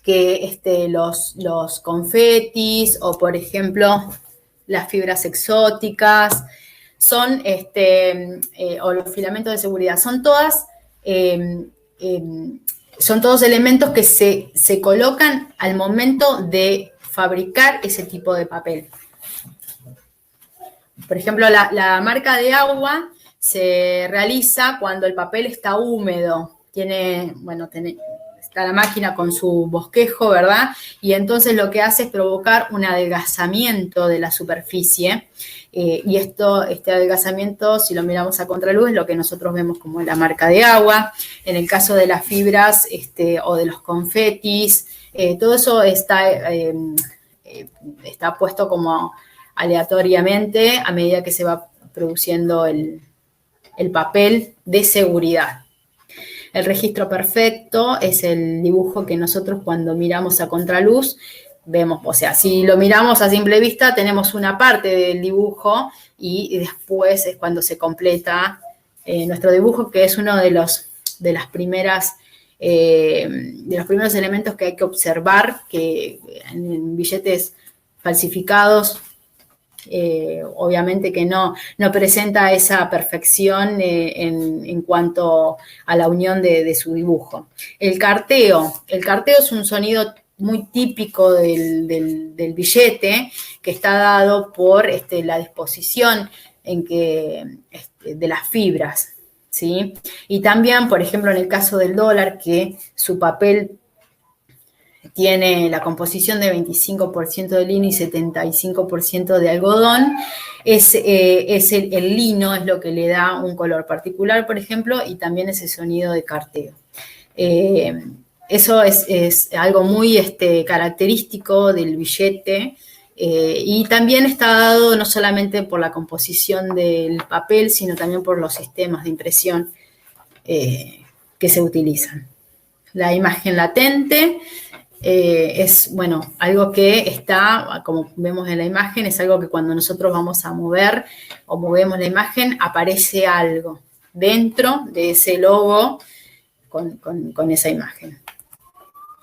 [SPEAKER 1] que los confetis o, por ejemplo, las fibras exóticas, son o los filamentos de seguridad, son todos elementos que se colocan al momento de fabricar ese tipo de papel. Por ejemplo, la marca de agua se realiza cuando el papel está húmedo, está la máquina con su bosquejo, ¿verdad? Y entonces lo que hace es provocar un adelgazamiento de la superficie. Y este adelgazamiento, si lo miramos a contraluz, es lo que nosotros vemos como la marca de agua. En el caso de las fibras o de los confetis, todo eso está puesto como aleatoriamente a medida que se va produciendo el papel de seguridad. El registro perfecto es el dibujo que nosotros cuando miramos a contraluz vemos, o sea, si lo miramos a simple vista tenemos una parte del dibujo y después es cuando se completa nuestro dibujo, que es uno de los primeros elementos que hay que observar, que en billetes falsificados obviamente que no presenta esa perfección en cuanto a la unión de su dibujo. El carteo es un sonido muy típico del billete, que está dado por la disposición de las fibras, ¿sí? Y también, por ejemplo, en el caso del dólar, que su papel tiene la composición de 25% de lino y 75% de algodón, el lino es lo que le da un color particular, por ejemplo, y también ese sonido de carteo. Eso es algo muy característico del billete, y también está dado no solamente por la composición del papel, sino también por los sistemas de impresión que se utilizan. La imagen latente es, algo que está, como vemos en la imagen, es algo que cuando nosotros vamos a mover o movemos la imagen, aparece algo dentro de ese logo con esa imagen.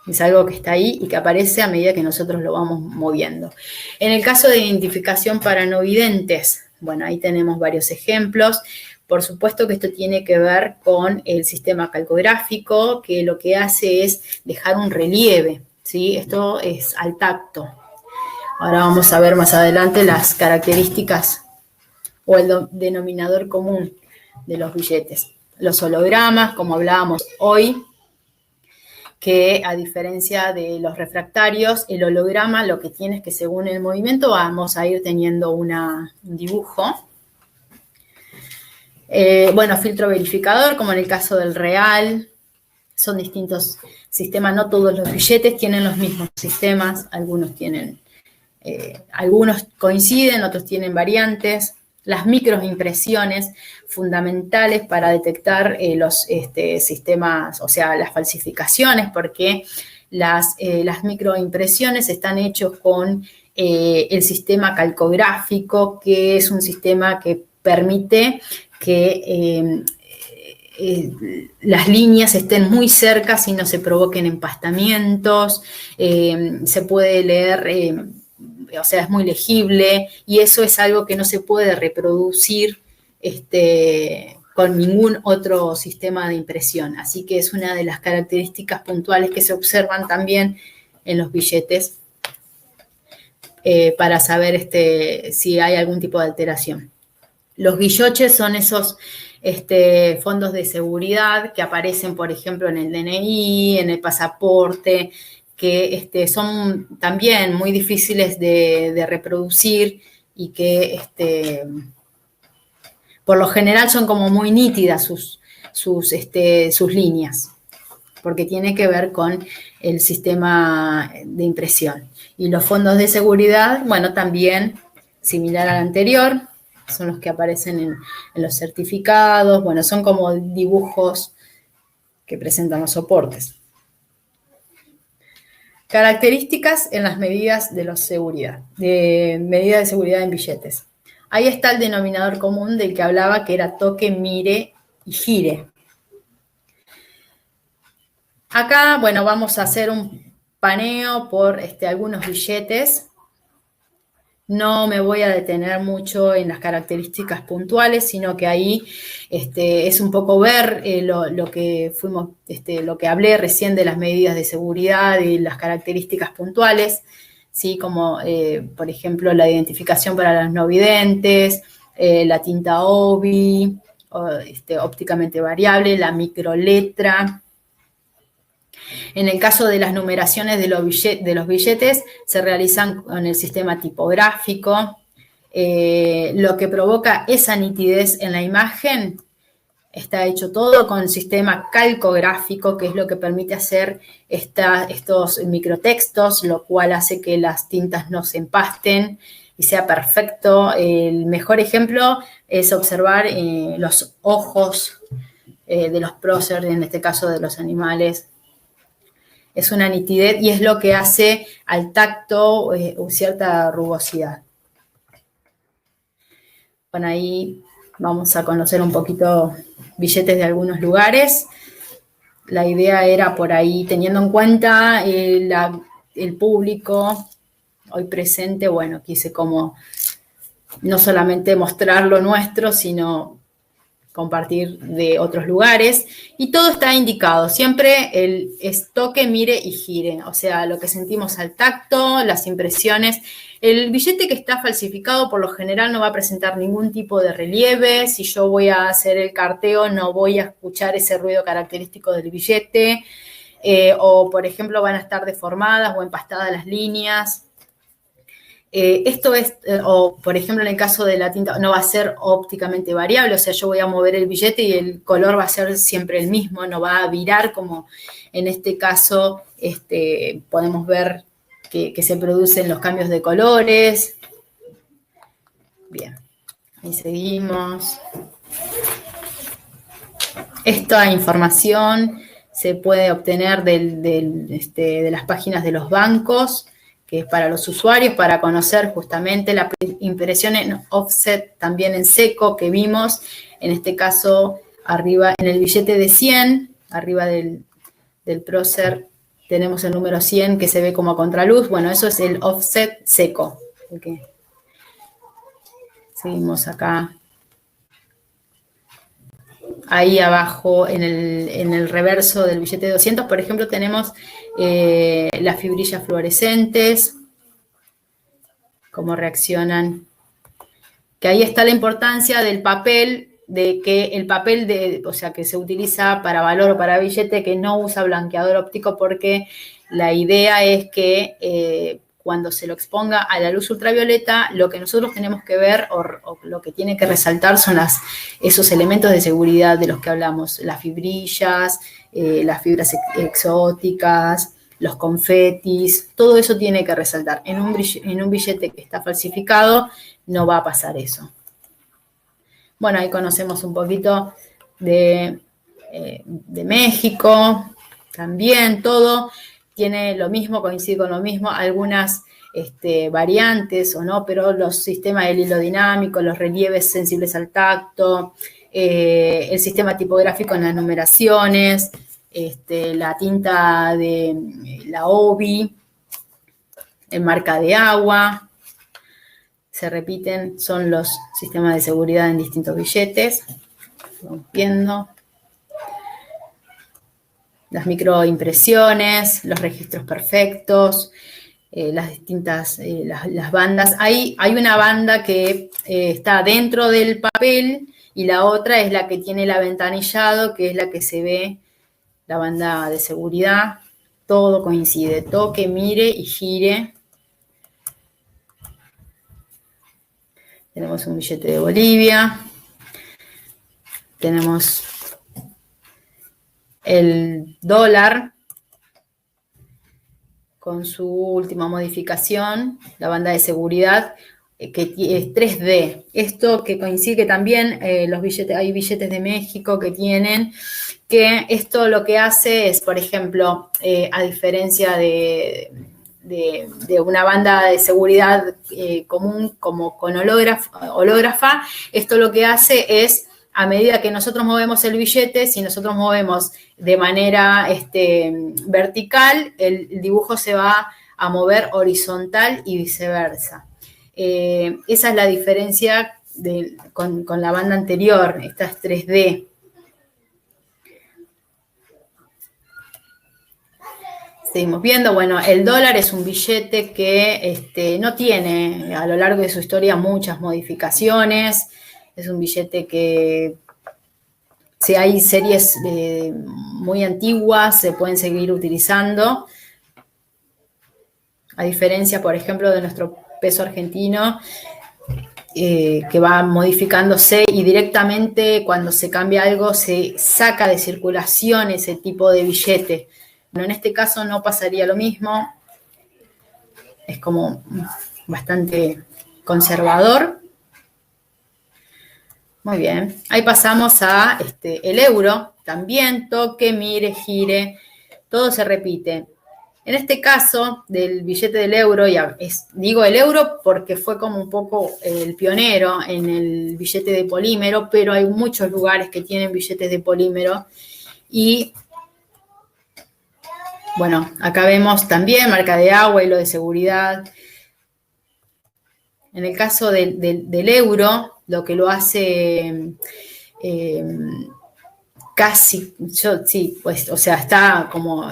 [SPEAKER 1] Es algo que está ahí y que aparece a medida que nosotros lo vamos moviendo. En el caso de identificación para no videntes, ahí tenemos varios ejemplos. Por supuesto que esto tiene que ver con el sistema calcográfico, que lo que hace es dejar un relieve, ¿sí? Esto es al tacto. Ahora vamos a ver más adelante las características o el denominador común de los billetes. Los hologramas, como hablábamos hoy, que a diferencia de los refractarios, el holograma lo que tiene es que según el movimiento vamos a ir teniendo un dibujo. Filtro verificador, como en el caso del real, son distintos sistemas, no todos los billetes tienen los mismos sistemas, algunos coinciden, otros tienen variantes. Las microimpresiones, fundamentales para detectar los sistemas, o sea, las falsificaciones, porque las microimpresiones están hechos con el sistema calcográfico, que es un sistema que permite que las líneas estén muy cerca y no se provoquen empastamientos, se puede leer, o sea, es muy legible, y eso es algo que no se puede reproducir con ningún otro sistema de impresión. Así que es una de las características puntuales que se observan también en los billetes para saber si hay algún tipo de alteración. Los guilloches son esos fondos de seguridad que aparecen, por ejemplo, en el DNI, en el pasaporte, que son también muy difíciles de reproducir y que por lo general son como muy nítidas sus líneas, porque tiene que ver con el sistema de impresión. Y los fondos de seguridad, bueno, también similar al anterior, son los que aparecen en los certificados, bueno, son como dibujos que presentan los soportes. Características en las medidas de seguridad en billetes. Ahí está el denominador común del que hablaba, que era toque, mire y gire. Acá, bueno, vamos a hacer un paneo por algunos billetes. No me voy a detener mucho en las características puntuales, sino que ahí es un poco ver lo que hablé recién de las medidas de seguridad y las características puntuales, ¿sí? Como, por ejemplo, la identificación para los no videntes, la tinta OBI, ópticamente variable, la microletra. En el caso de las numeraciones de los billetes, se realizan con el sistema tipográfico. Lo que provoca esa nitidez en la imagen está hecho todo con el sistema calcográfico, que es lo que permite hacer estos microtextos, lo cual hace que las tintas no se empasten y sea perfecto. El mejor ejemplo es observar los ojos de los próceres, en este caso de los animales. Es una nitidez y es lo que hace al tacto cierta rugosidad. Bueno, ahí vamos a conocer un poquito billetes de algunos lugares. La idea era por ahí, teniendo en cuenta el público hoy presente, bueno, quise como no solamente mostrar lo nuestro, sino compartir de otros lugares, y todo está indicado, siempre es toque, mire y gire, o sea, lo que sentimos al tacto, las impresiones. El billete que está falsificado por lo general no va a presentar ningún tipo de relieve. Si yo voy a hacer el carteo, no voy a escuchar ese ruido característico del billete, o por ejemplo van a estar deformadas o empastadas las líneas. O por ejemplo, en el caso de la tinta, no va a ser ópticamente variable, o sea, yo voy a mover el billete y el color va a ser siempre el mismo, no va a virar como en este caso podemos ver que se producen los cambios de colores. Bien, ahí seguimos. Esta información se puede obtener de las páginas de los bancos, que es para los usuarios, para conocer justamente la impresión en offset, también en seco, que vimos, en este caso, arriba en el billete de 100, arriba del prócer, tenemos el número 100 que se ve como a contraluz. Bueno, eso es el offset seco. Okay. Seguimos acá. Ahí abajo, en el reverso del billete de 200, por ejemplo, tenemos las fibrillas fluorescentes, cómo reaccionan. Que ahí está la importancia del papel, de que el papel, o sea, que se utiliza para valor o para billete, que no usa blanqueador óptico, porque la idea es que cuando se lo exponga a la luz ultravioleta, lo que nosotros tenemos que ver o lo que tiene que resaltar son esos elementos de seguridad de los que hablamos, las fibrillas, las fibras exóticas, los confetis, todo eso tiene que resaltar. En un billete que está falsificado no va a pasar eso. Bueno, ahí conocemos un poquito de México, también todo tiene lo mismo, coincide con lo mismo, algunas variantes o no, pero los sistemas del hilo dinámico, los relieves sensibles al tacto, el sistema tipográfico en las numeraciones, la tinta de la OBI, en marca de agua, se repiten son los sistemas de seguridad en distintos billetes. Vamos viendo. Las microimpresiones, los registros perfectos, las distintas, las bandas. Hay una banda que está dentro del papel y la otra es la que tiene el aventanillado, que es la que se ve, la banda de seguridad. Todo coincide, toque, mire y gire. Tenemos un billete de Bolivia. Tenemos el dólar con su última modificación, la banda de seguridad, que es 3D. Esto que coincide que también los billetes, hay billetes de México que tienen, que esto lo que hace es, por ejemplo, a diferencia de una banda de seguridad común como con hológrafa, esto lo que hace es, a medida que nosotros movemos el billete, si nosotros movemos de manera vertical, el dibujo se va a mover horizontal y viceversa. Esa es la diferencia con la banda anterior, esta es 3D. Seguimos viendo, bueno, el dólar es un billete que no tiene a lo largo de su historia muchas modificaciones. Es un billete que, si hay series muy antiguas, se pueden seguir utilizando. A diferencia, por ejemplo, de nuestro peso argentino, que va modificándose y directamente cuando se cambia algo se saca de circulación ese tipo de billete. Bueno, en este caso no pasaría lo mismo. Es como bastante conservador. Muy bien, ahí pasamos a el euro, también toque, mire, gire, todo se repite. En este caso del billete del euro, digo el euro porque fue como un poco el pionero en el billete de polímero, pero hay muchos lugares que tienen billetes de polímero y bueno, acá vemos también marca de agua y lo de seguridad. En el caso del euro, lo que lo hace casi, pues, o sea, está como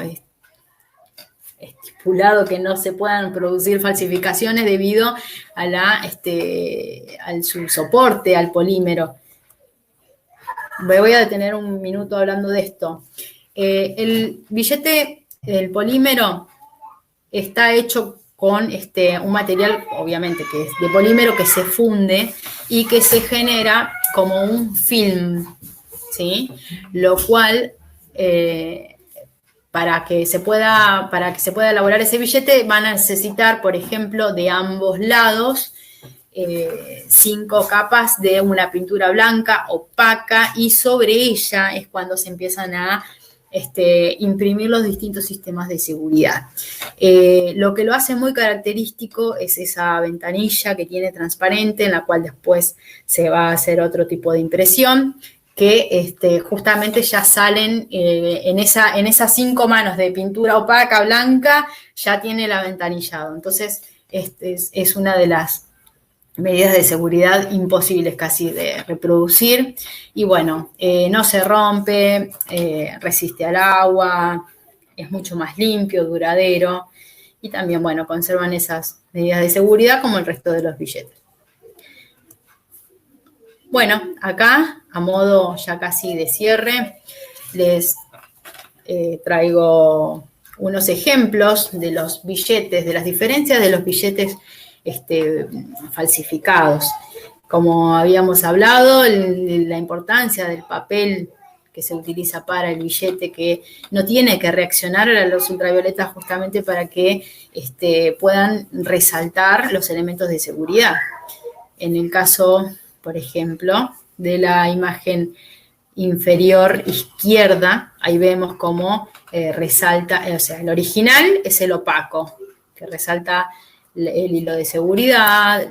[SPEAKER 1] estipulado que no se puedan producir falsificaciones debido a su soporte al polímero. Me voy a detener un minuto hablando de esto. El billete del polímero está hecho con un material, obviamente, que es de polímero, que se funde y que se genera como un film, ¿sí? Lo cual, para que se pueda elaborar ese billete, van a necesitar, por ejemplo, de ambos lados, 5 capas de una pintura blanca opaca y sobre ella es cuando se empiezan a imprimir los distintos sistemas de seguridad. Lo que lo hace muy característico es esa ventanilla que tiene transparente en la cual después se va a hacer otro tipo de impresión que justamente ya salen en esas 5 manos de pintura opaca blanca, ya tiene el aventanillado. Entonces, es una de las medidas de seguridad imposibles casi de reproducir. Y bueno, no se rompe, resiste al agua, es mucho más limpio, duradero. Y también, bueno, conservan esas medidas de seguridad como el resto de los billetes. Bueno, acá, a modo ya casi de cierre, les traigo unos ejemplos de los billetes, de las diferencias de los billetes falsificados. Como habíamos hablado, la importancia del papel que se utiliza para el billete, que no tiene que reaccionar a la luz ultravioleta justamente para que puedan resaltar los elementos de seguridad. En el caso, por ejemplo, de la imagen inferior izquierda, ahí vemos cómo resalta, o sea, el original es el opaco, que resalta el hilo de seguridad,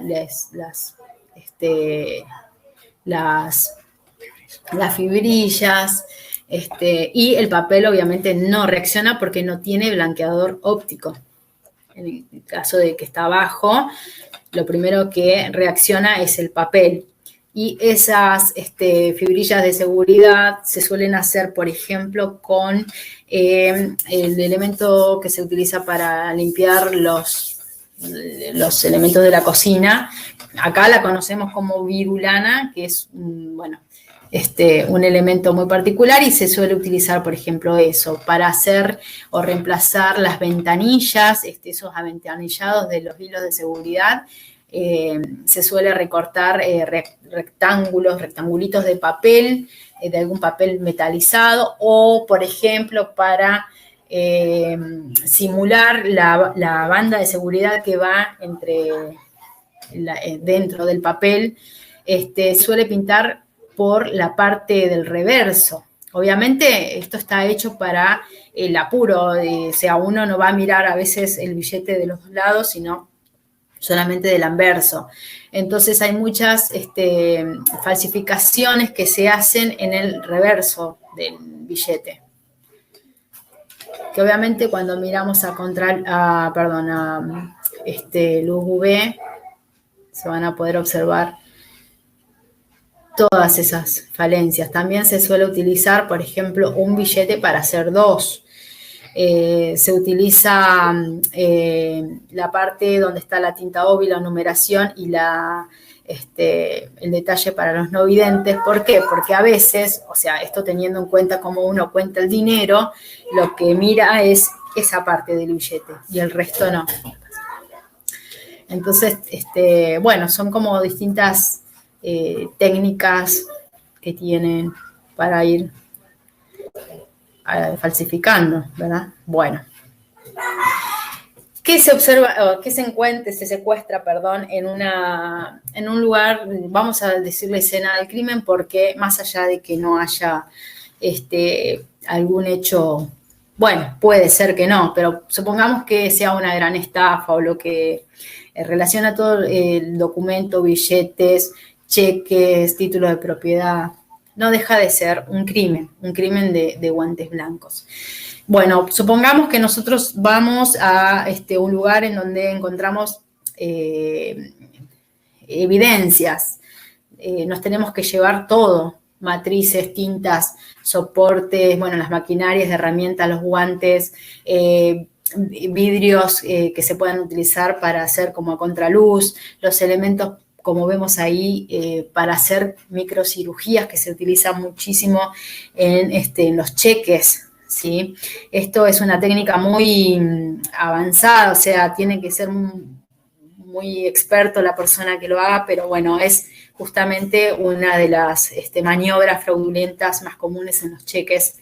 [SPEAKER 1] las fibrillas, y el papel obviamente no reacciona porque no tiene blanqueador óptico. En el caso de que está abajo, lo primero que reacciona es el papel. Y esas fibrillas de seguridad se suelen hacer, por ejemplo, con el elemento que se utiliza para limpiar los elementos de la cocina. Acá la conocemos como virulana, que es, bueno, un elemento muy particular, y se suele utilizar, por ejemplo, eso, para hacer o reemplazar las ventanillas, esos aventanillados de los hilos de seguridad. Se suele recortar rectangulitos de papel, de algún papel metalizado, o, por ejemplo, para simular la banda de seguridad que va dentro del papel, suele pintar por la parte del reverso. Obviamente esto está hecho para el apuro, o sea, uno no va a mirar a veces el billete de los dos lados, sino solamente del anverso. Entonces hay muchas falsificaciones que se hacen en el reverso del billete. Que obviamente cuando miramos a luz UV, se van a poder observar todas esas falencias. También se suele utilizar, por ejemplo, un billete para hacer dos. Se utiliza la parte donde está la tinta óbil, la numeración y el detalle para los no videntes. ¿Por qué? Porque a veces, o sea, esto teniendo en cuenta cómo uno cuenta el dinero, lo que mira es esa parte del billete y el resto no. Entonces, bueno, son como distintas técnicas que tienen para ir falsificando, ¿verdad? Bueno. ¿Qué se observa, qué se secuestra, en un lugar, vamos a decirle escena del crimen, porque más allá de que no haya algún hecho, bueno, puede ser que no, pero supongamos que sea una gran estafa o lo que relaciona todo el documento, billetes, cheques, títulos de propiedad, no deja de ser un crimen de guantes blancos. Bueno, supongamos que nosotros vamos a un lugar en donde encontramos evidencias. Nos tenemos que llevar todo, matrices, tintas, soportes, bueno, las maquinarias, herramientas, los guantes, vidrios que se puedan utilizar para hacer como a contraluz, los elementos, como vemos ahí, para hacer microcirugías que se utilizan muchísimo en los cheques, ¿sí? Esto es una técnica muy avanzada, o sea, tiene que ser muy experto la persona que lo haga, pero bueno, es justamente una de las maniobras fraudulentas más comunes en los cheques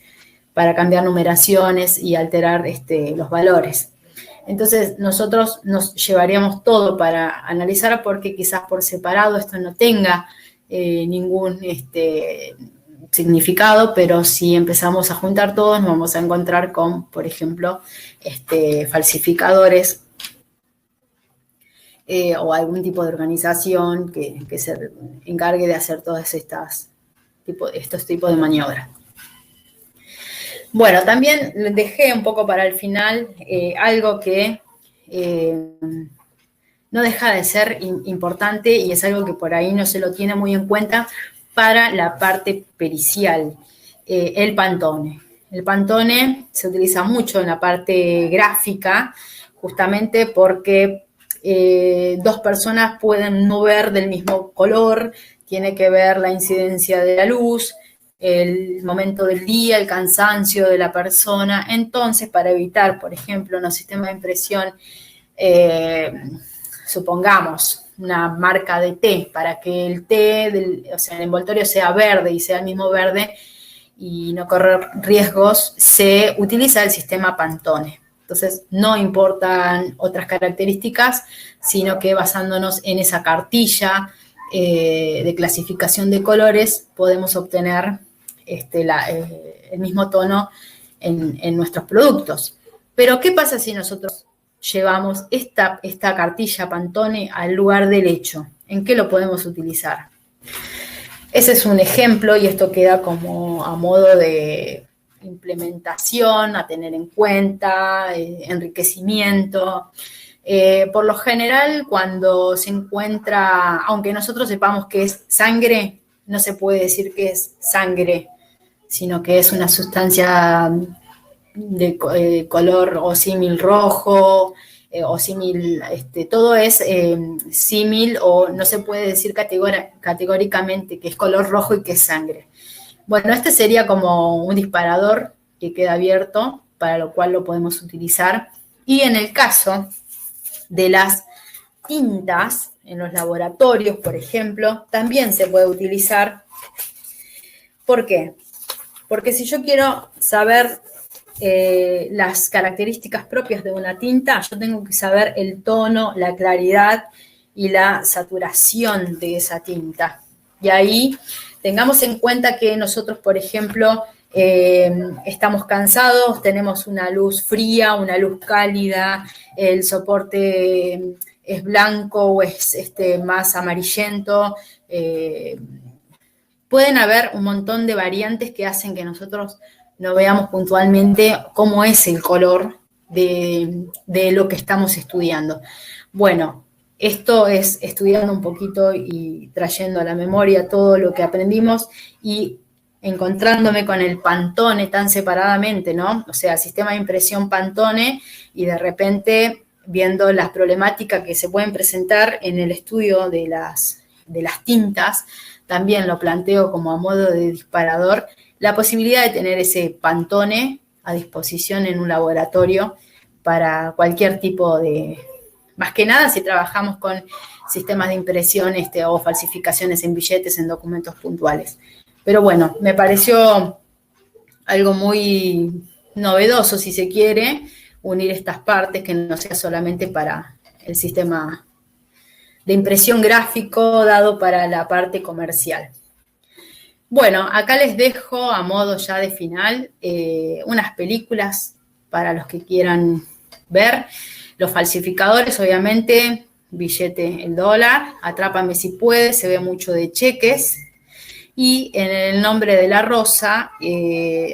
[SPEAKER 1] para cambiar numeraciones y alterar los valores. Entonces, nosotros nos llevaríamos todo para analizar, porque quizás por separado esto no tenga ningún significado, pero si empezamos a juntar todos, nos vamos a encontrar con, por ejemplo, falsificadores o algún tipo de organización que se encargue de hacer todas estos tipos de maniobras. Bueno, también dejé un poco para el final algo que no deja de ser importante, y es algo que por ahí no se lo tiene muy en cuenta para la parte pericial, el Pantone. El Pantone se utiliza mucho en la parte gráfica, justamente porque dos personas pueden no ver del mismo color, tiene que ver la incidencia de la luz, el momento del día, el cansancio de la persona. Entonces, para evitar, por ejemplo, en los sistemas de impresión, supongamos una marca de té, para que el té, o sea, el envoltorio sea verde y sea el mismo verde y no correr riesgos, se utiliza el sistema Pantone. Entonces, no importan otras características, sino que basándonos en esa cartilla de clasificación de colores, podemos obtener el mismo tono en nuestros productos. Pero, ¿qué pasa si nosotros llevamos esta cartilla Pantone al lugar del hecho? ¿En qué lo podemos utilizar? Ese es un ejemplo, y esto queda como a modo de implementación, a tener en cuenta, enriquecimiento. Por lo general, cuando se encuentra, aunque nosotros sepamos que es sangre, no se puede decir que es sangre, sino que es una sustancia de color o símil rojo, o símil, todo es símil, o no se puede decir categóricamente que es color rojo y que es sangre. Bueno, este sería como un disparador que queda abierto, para lo cual lo podemos utilizar. Y en el caso de las tintas, en los laboratorios, por ejemplo, también se puede utilizar. ¿Por qué? Porque si yo quiero saber las características propias de una tinta, yo tengo que saber el tono, la claridad y la saturación de esa tinta. Y ahí tengamos en cuenta que nosotros, por ejemplo, estamos cansados, tenemos una luz fría, una luz cálida, el soporte es blanco o es más amarillento. Pueden haber un montón de variantes que hacen que nosotros no veamos puntualmente cómo es el color de lo que estamos estudiando. Bueno, esto es estudiando un poquito y trayendo a la memoria todo lo que aprendimos y encontrándome con el Pantone tan separadamente, ¿no? O sea, sistema de impresión Pantone, y de repente viendo las problemáticas que se pueden presentar en el estudio de las tintas, también lo planteo como a modo de disparador, la posibilidad de tener ese Pantone a disposición en un laboratorio para cualquier tipo de, más que nada si trabajamos con sistemas de impresión o falsificaciones en billetes, en documentos puntuales. Pero bueno, me pareció algo muy novedoso, si se quiere, unir estas partes, que no sea solamente para el sistema de impresión gráfico dado para la parte comercial. Bueno, acá les dejo a modo ya de final unas películas para los que quieran ver. Los falsificadores, obviamente, billete, el dólar, Atrápame si puedes, se ve mucho de cheques. Y en El nombre de la rosa,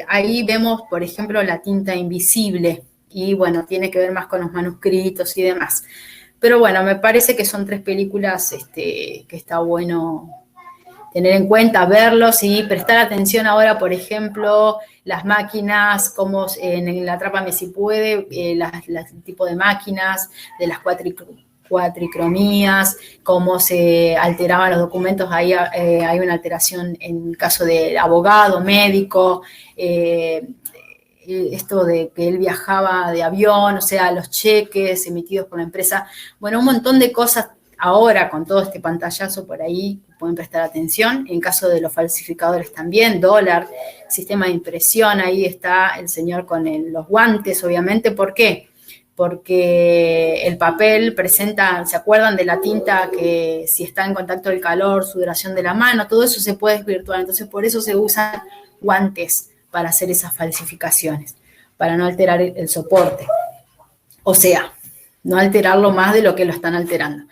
[SPEAKER 1] ahí vemos, por ejemplo, La tinta invisible. Y bueno, tiene que ver más con los manuscritos y demás. Pero bueno, me parece que son 3 películas que está bueno tener en cuenta, verlos y prestar atención ahora, por ejemplo, las máquinas, como en el Atrápame si puede, el tipo de máquinas, de las cuatricromías, cómo se alteraban los documentos. Ahí hay una alteración en caso de abogado, médico, esto de que él viajaba de avión, o sea, los cheques emitidos por la empresa. Bueno, un montón de cosas ahora con todo este pantallazo por ahí pueden prestar atención. En caso de los falsificadores también, dólar, sistema de impresión, ahí está el señor con los guantes, obviamente. ¿Por qué? Porque el papel presenta, ¿se acuerdan de la tinta que si está en contacto el calor, sudoración de la mano? Todo eso se puede desvirtuar, entonces por eso se usan guantes para hacer esas falsificaciones, para no alterar el soporte. O sea, no alterarlo más de lo que lo están alterando.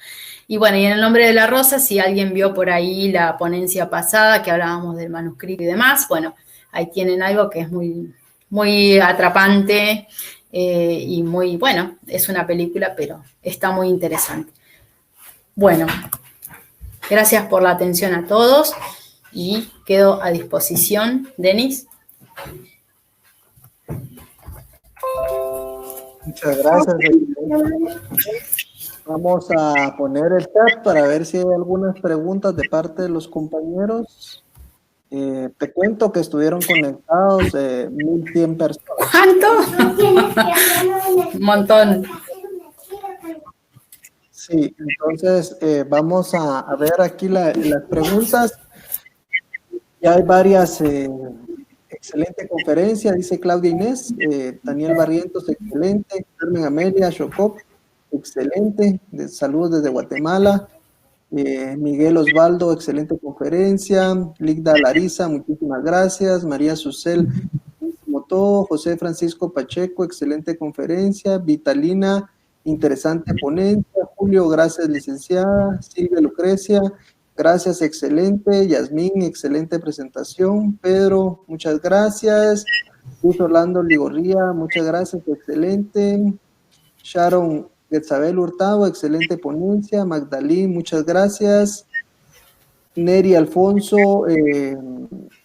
[SPEAKER 1] Y bueno, y en El nombre de la rosa, si alguien vio por ahí la ponencia pasada que hablábamos del manuscrito y demás, bueno, ahí tienen algo que es muy, muy atrapante y muy, bueno, es una película, pero está muy interesante. Bueno, gracias por la atención a todos y quedo a disposición. Denis.
[SPEAKER 2] Muchas gracias. Vamos a poner el chat para ver si hay algunas preguntas de parte de los compañeros. Te cuento que estuvieron conectados 1,100 personas.
[SPEAKER 1] ¿Cuánto? Un montón.
[SPEAKER 2] Sí, entonces vamos a ver aquí las preguntas. Ya hay varias. Excelente conferencia, dice Claudia Inés. Daniel Barrientos, excelente. Carmen Amelia Chocop, excelente. Saludos desde Guatemala. Miguel Osvaldo, excelente conferencia. Ligda Larisa, muchísimas gracias. María Susel, como todo. José Francisco Pacheco, excelente conferencia. Vitalina, interesante ponencia. Julio, gracias, licenciada. Silvia Lucrecia, gracias, excelente. Yasmín, excelente presentación. Pedro, muchas gracias. Luis Orlando Ligorría, muchas gracias, excelente. Sharon Gersabel Hurtado, excelente ponencia. Magdalene, muchas gracias. Neri Alfonso,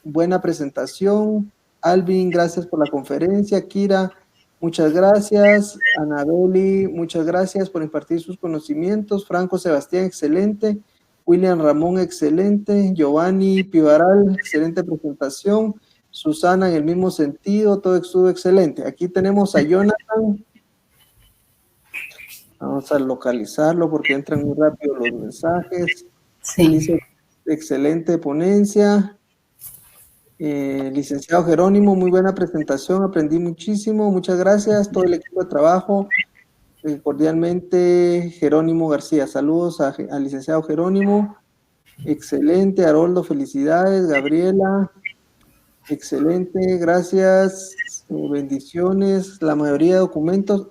[SPEAKER 2] buena presentación. Alvin, gracias por la conferencia. Kira, muchas gracias. Anabeli, muchas gracias por impartir sus conocimientos. Franco Sebastián, excelente. William Ramón, excelente. Giovanni Pivaral, excelente presentación. Susana, en el mismo sentido, todo estuvo excelente. Aquí tenemos a Jonathan. Vamos a localizarlo porque entran muy rápido los mensajes.
[SPEAKER 1] Sí.
[SPEAKER 2] Dice, excelente ponencia. Licenciado Jerónimo, muy buena presentación, aprendí muchísimo, muchas gracias, todo el equipo de trabajo. Cordialmente, Jerónimo García. Saludos al licenciado Jerónimo. Excelente, Haroldo, felicidades. Gabriela, excelente, gracias. Bendiciones. La mayoría de documentos.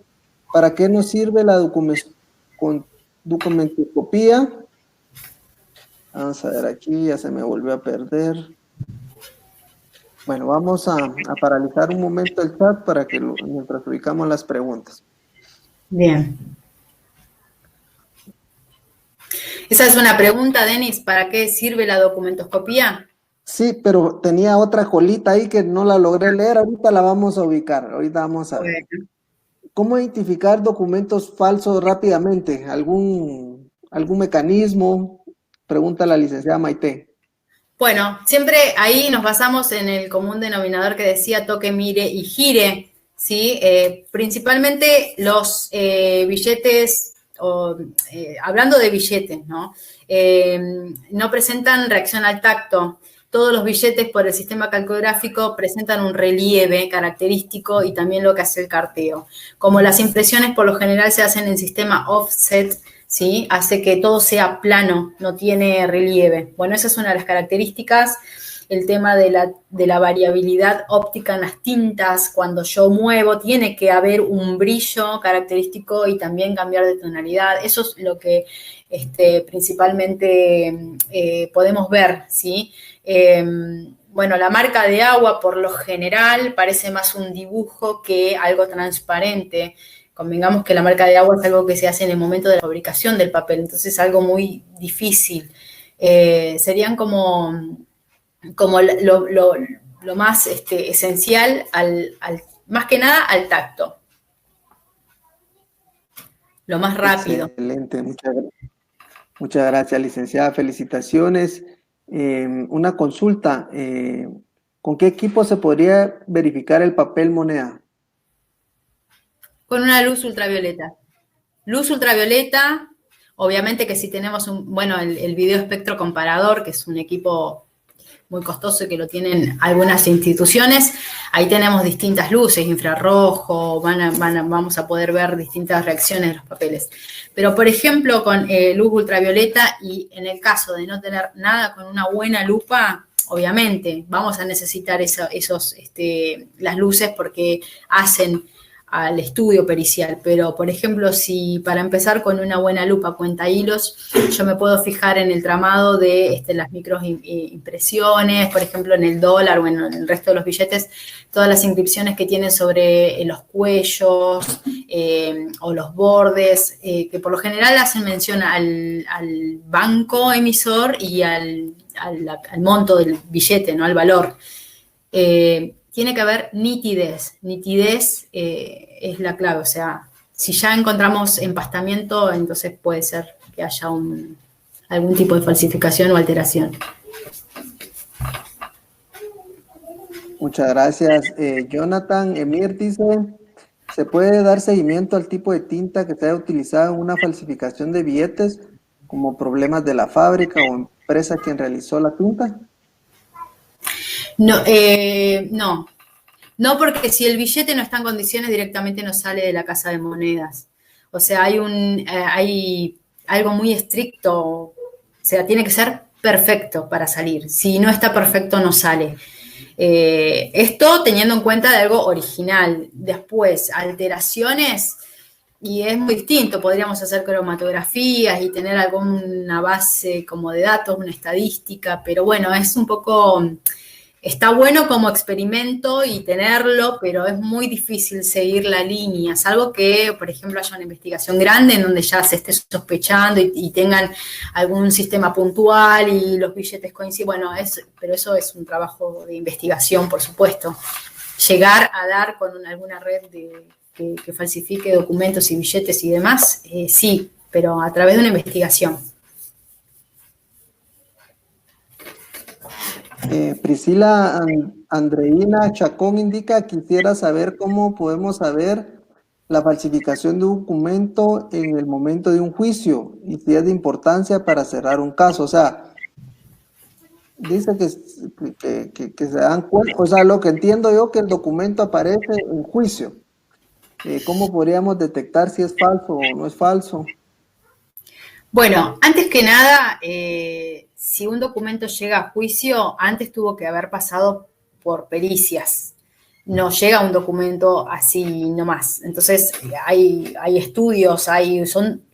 [SPEAKER 2] ¿Para qué nos sirve la documentoscopía? Vamos a ver aquí, ya se me volvió a perder. Bueno, vamos a paralizar un momento el chat para que mientras ubicamos las preguntas.
[SPEAKER 1] Bien. Esa es una pregunta, Denis, ¿para qué sirve la documentoscopía?
[SPEAKER 2] Sí, pero tenía otra colita ahí que no la logré leer, ahorita la vamos a ubicar, ahorita vamos a ver.
[SPEAKER 1] Bueno.
[SPEAKER 2] ¿Cómo identificar documentos falsos rápidamente? ¿Algún mecanismo? Pregunta la licenciada Maite.
[SPEAKER 1] Bueno, siempre ahí nos basamos en el común denominador que decía toque, mire y gire, ¿sí? Principalmente los billetes, hablando de billetes, ¿no? No presentan reacción al tacto. Todos los billetes por el sistema calcográfico presentan un relieve característico y también lo que hace el carteo. Como las impresiones por lo general se hacen en sistema offset, ¿sí? Hace que todo sea plano, no tiene relieve. Bueno, esa es una de las características. El tema de la variabilidad óptica en las tintas, cuando yo muevo, tiene que haber un brillo característico y también cambiar de tonalidad. Eso es lo que principalmente podemos ver, ¿sí? Bueno, la marca de agua, por lo general, parece más un dibujo que algo transparente. Convengamos que la marca de agua es algo que se hace en el momento de la fabricación del papel, entonces es algo muy difícil. Serían como lo más esencial, más que nada al tacto. Lo más rápido.
[SPEAKER 2] Excelente, muchas gracias, licenciada, felicitaciones. Una consulta, ¿con qué equipo se podría verificar el papel moneda?
[SPEAKER 1] Con una luz ultravioleta. Luz ultravioleta, obviamente que si tenemos el video espectro comparador, que es un equipo muy costoso y que lo tienen algunas instituciones, ahí tenemos distintas luces, infrarrojo, vamos a poder ver distintas reacciones de los papeles. Pero, por ejemplo, con luz ultravioleta y en el caso de no tener nada con una buena lupa, obviamente vamos a necesitar las luces porque hacen al estudio pericial, pero por ejemplo, si para empezar con una buena lupa cuenta hilos, yo me puedo fijar en el tramado de las microimpresiones, por ejemplo, en el dólar o en el resto de los billetes, todas las inscripciones que tienen sobre los cuellos o los bordes, que por lo general hacen mención al banco emisor y al monto del billete, ¿no? Al valor. Tiene que haber nitidez. Nitidez es la clave. O sea, si ya encontramos empastamiento, entonces puede ser que haya algún tipo de falsificación o alteración.
[SPEAKER 2] Muchas gracias. Jonathan Emir dice, ¿se puede dar seguimiento al tipo de tinta que se haya utilizado en una falsificación de billetes, como problemas de la fábrica o empresa quien realizó la tinta?
[SPEAKER 1] No, porque si el billete no está en condiciones, directamente no sale de la casa de monedas. O sea, hay algo muy estricto, o sea, tiene que ser perfecto para salir. Si no está perfecto, no sale. Esto teniendo en cuenta de algo original. Después, alteraciones, y es muy distinto. Podríamos hacer cromatografías y tener alguna base como de datos, una estadística, pero bueno, es un poco está bueno como experimento y tenerlo, pero es muy difícil seguir la línea, salvo que, por ejemplo, haya una investigación grande en donde ya se esté sospechando y tengan algún sistema puntual y los billetes coinciden. Bueno, pero eso es un trabajo de investigación, por supuesto. Llegar a dar con alguna red que falsifique documentos y billetes y demás, sí, pero a través de una investigación.
[SPEAKER 2] Priscila Andreina Chacón indica, quisiera saber cómo podemos saber la falsificación de un documento en el momento de un juicio y si es de importancia para cerrar un caso. O sea, dice que se dan cuenta, o sea, lo que entiendo yo que el documento aparece en juicio. ¿Cómo podríamos detectar si es falso o no es falso?
[SPEAKER 1] Bueno, antes que nada, si un documento llega a juicio, antes tuvo que haber pasado por pericias. No llega un documento así nomás. Entonces, hay estudios,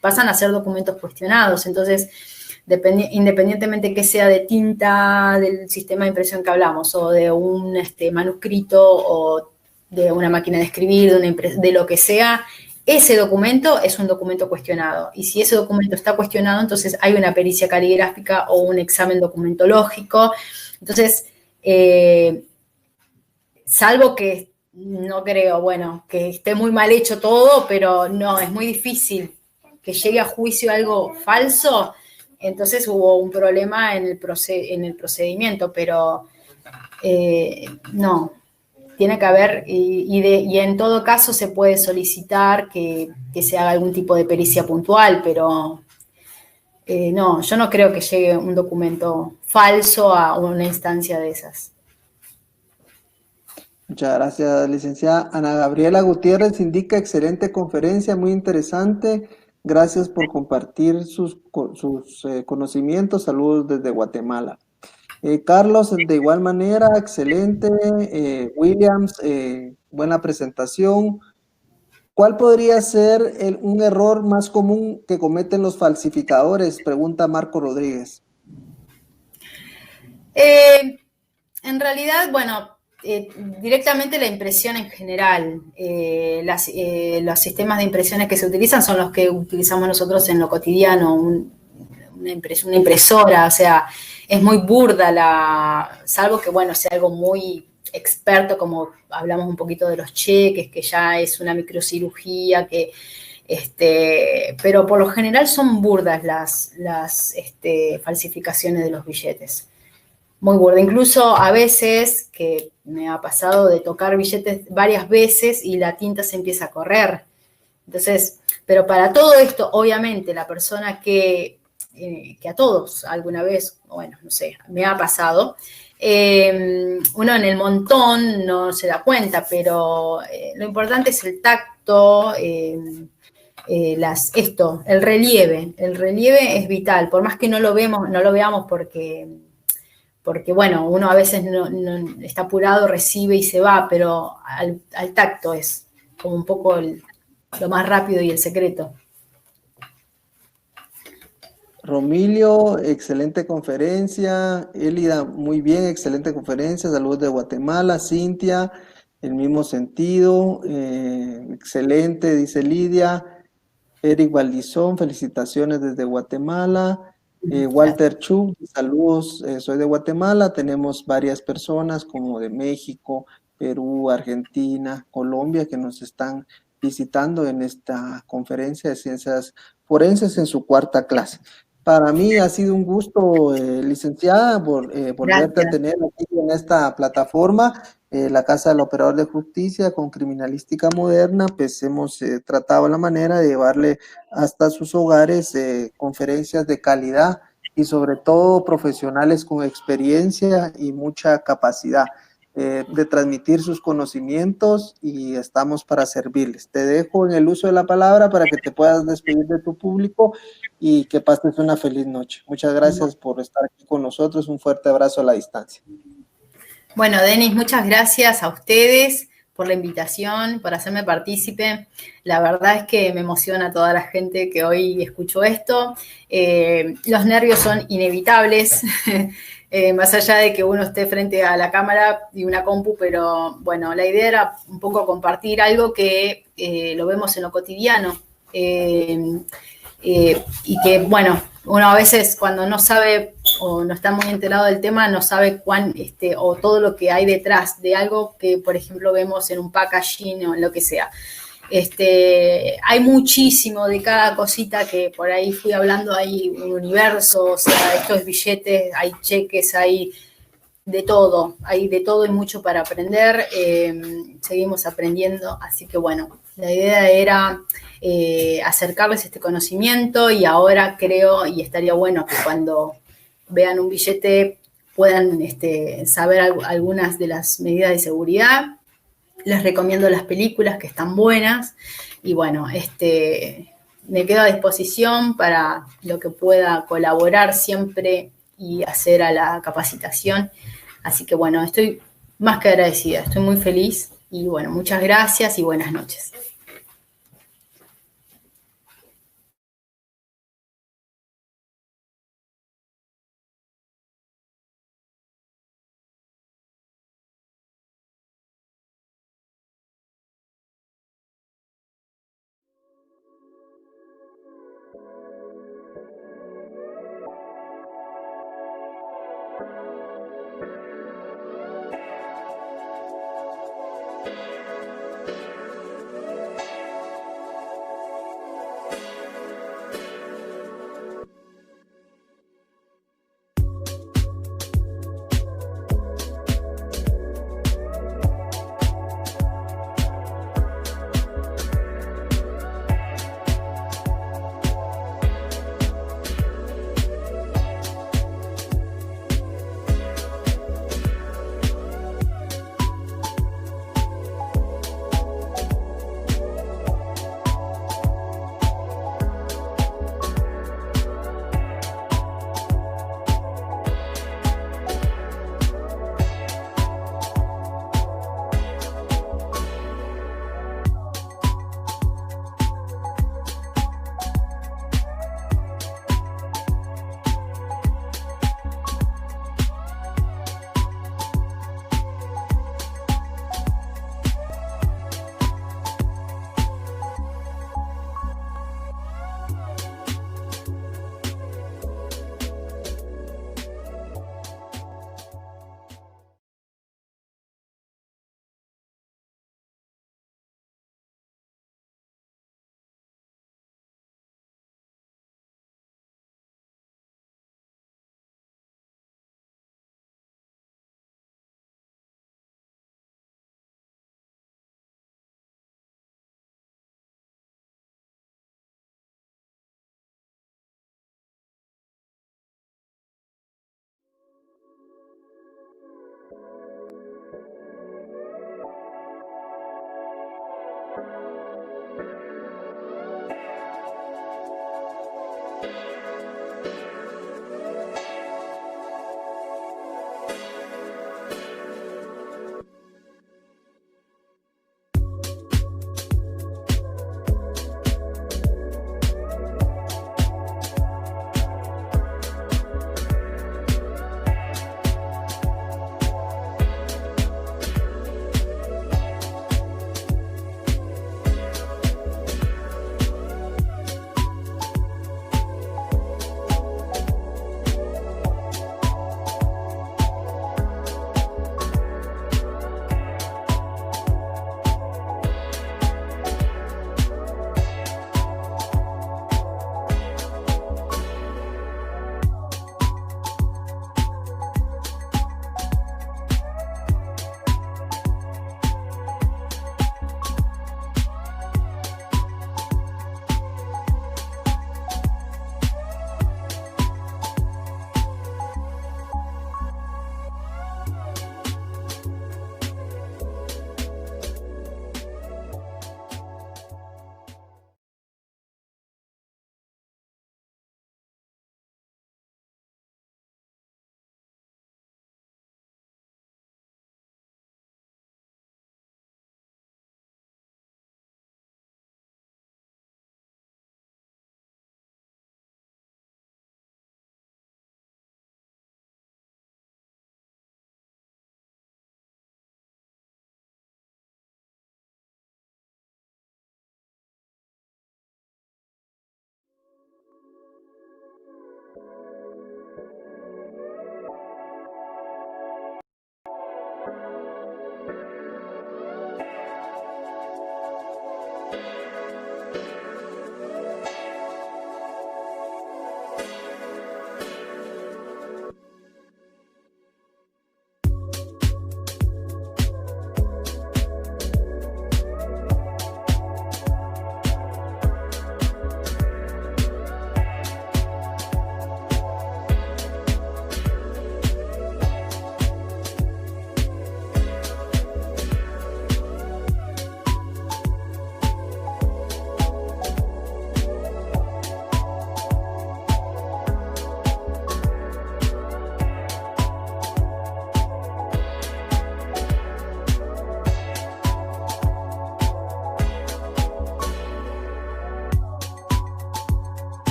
[SPEAKER 1] pasan a ser documentos cuestionados. Entonces, independientemente que sea de tinta del sistema de impresión que hablamos, o de un manuscrito, o de una máquina de escribir, de lo que sea, ese documento es un documento cuestionado. Y si ese documento está cuestionado, entonces hay una pericia caligráfica o un examen documentológico. Entonces, salvo que, no creo, bueno, que esté muy mal hecho todo, pero no, es muy difícil que llegue a juicio algo falso, entonces hubo un problema en el procedimiento, pero no, tiene que haber, y en todo caso se puede solicitar que se haga algún tipo de pericia puntual, pero no, yo no creo que llegue un documento falso a una instancia de esas.
[SPEAKER 2] Muchas gracias, licenciada. Ana Gabriela Gutiérrez indica, excelente conferencia, muy interesante. Gracias por compartir sus conocimientos. Saludos desde Guatemala. Carlos, de igual manera, excelente. Williams, buena presentación. ¿Cuál podría ser un error más común que cometen los falsificadores? Pregunta Marco Rodríguez.
[SPEAKER 1] En realidad, bueno, directamente la impresión en general. Los sistemas de impresiones que se utilizan son los que utilizamos nosotros en lo cotidiano, una impresora, o sea, es muy burda salvo que, bueno, sea algo muy experto, como hablamos un poquito de los cheques, que ya es una microcirugía, pero por lo general son burdas las falsificaciones de los billetes. Muy burda. Incluso a veces, que me ha pasado de tocar billetes varias veces y la tinta se empieza a correr. Entonces, pero para todo esto, obviamente, la persona que a todos alguna vez, bueno, no sé, me ha pasado, uno en el montón no se da cuenta, pero lo importante es el tacto, el relieve. El relieve es vital, por más que no lo veamos porque bueno, uno a veces no está apurado, recibe y se va, pero al tacto es como un poco lo más rápido y el secreto.
[SPEAKER 2] Romilio, excelente conferencia. Elida, muy bien, excelente conferencia. Saludos de Guatemala. Cintia, el mismo sentido. Excelente, dice Lidia. Eric Valdizón, felicitaciones desde Guatemala. Walter Chu, saludos, soy de Guatemala. Tenemos varias personas como de México, Perú, Argentina, Colombia que nos están visitando en esta conferencia de ciencias forenses en su cuarta clase. Para mí ha sido un gusto, licenciada, volverte a tener aquí en esta plataforma. La Casa del Operador de Justicia con Criminalística Moderna, pues hemos tratado la manera de llevarle hasta sus hogares conferencias de calidad y sobre todo profesionales con experiencia y mucha capacidad de transmitir sus conocimientos, y estamos para servirles. Te dejo en el uso de la palabra para que te puedas despedir de tu público y que pases una feliz noche. Muchas gracias por estar aquí con nosotros. Un fuerte abrazo a la distancia.
[SPEAKER 1] Bueno, Denis, muchas gracias a ustedes por la invitación, por hacerme partícipe. La verdad es que me emociona toda la gente que hoy escuchó esto. Los nervios son inevitables. más allá de que uno esté frente a la cámara y una compu, pero bueno, la idea era un poco compartir algo que lo vemos en lo cotidiano y que, bueno, uno a veces cuando no sabe o no está muy enterado del tema, no sabe o todo lo que hay detrás de algo que, por ejemplo, vemos en un packaging o en lo que sea. Hay muchísimo de cada cosita que por ahí fui hablando, hay un universo, o sea, estos billetes, hay cheques, hay de todo y mucho para aprender, seguimos aprendiendo, así que bueno, la idea era acercarles este conocimiento y ahora creo, y estaría bueno que cuando vean un billete puedan saber algunas de las medidas de seguridad. Les recomiendo las películas que están buenas y bueno, me quedo a disposición para lo que pueda colaborar siempre y hacer a la capacitación. Así que bueno, estoy más que agradecida, estoy muy feliz y bueno, muchas gracias y buenas noches.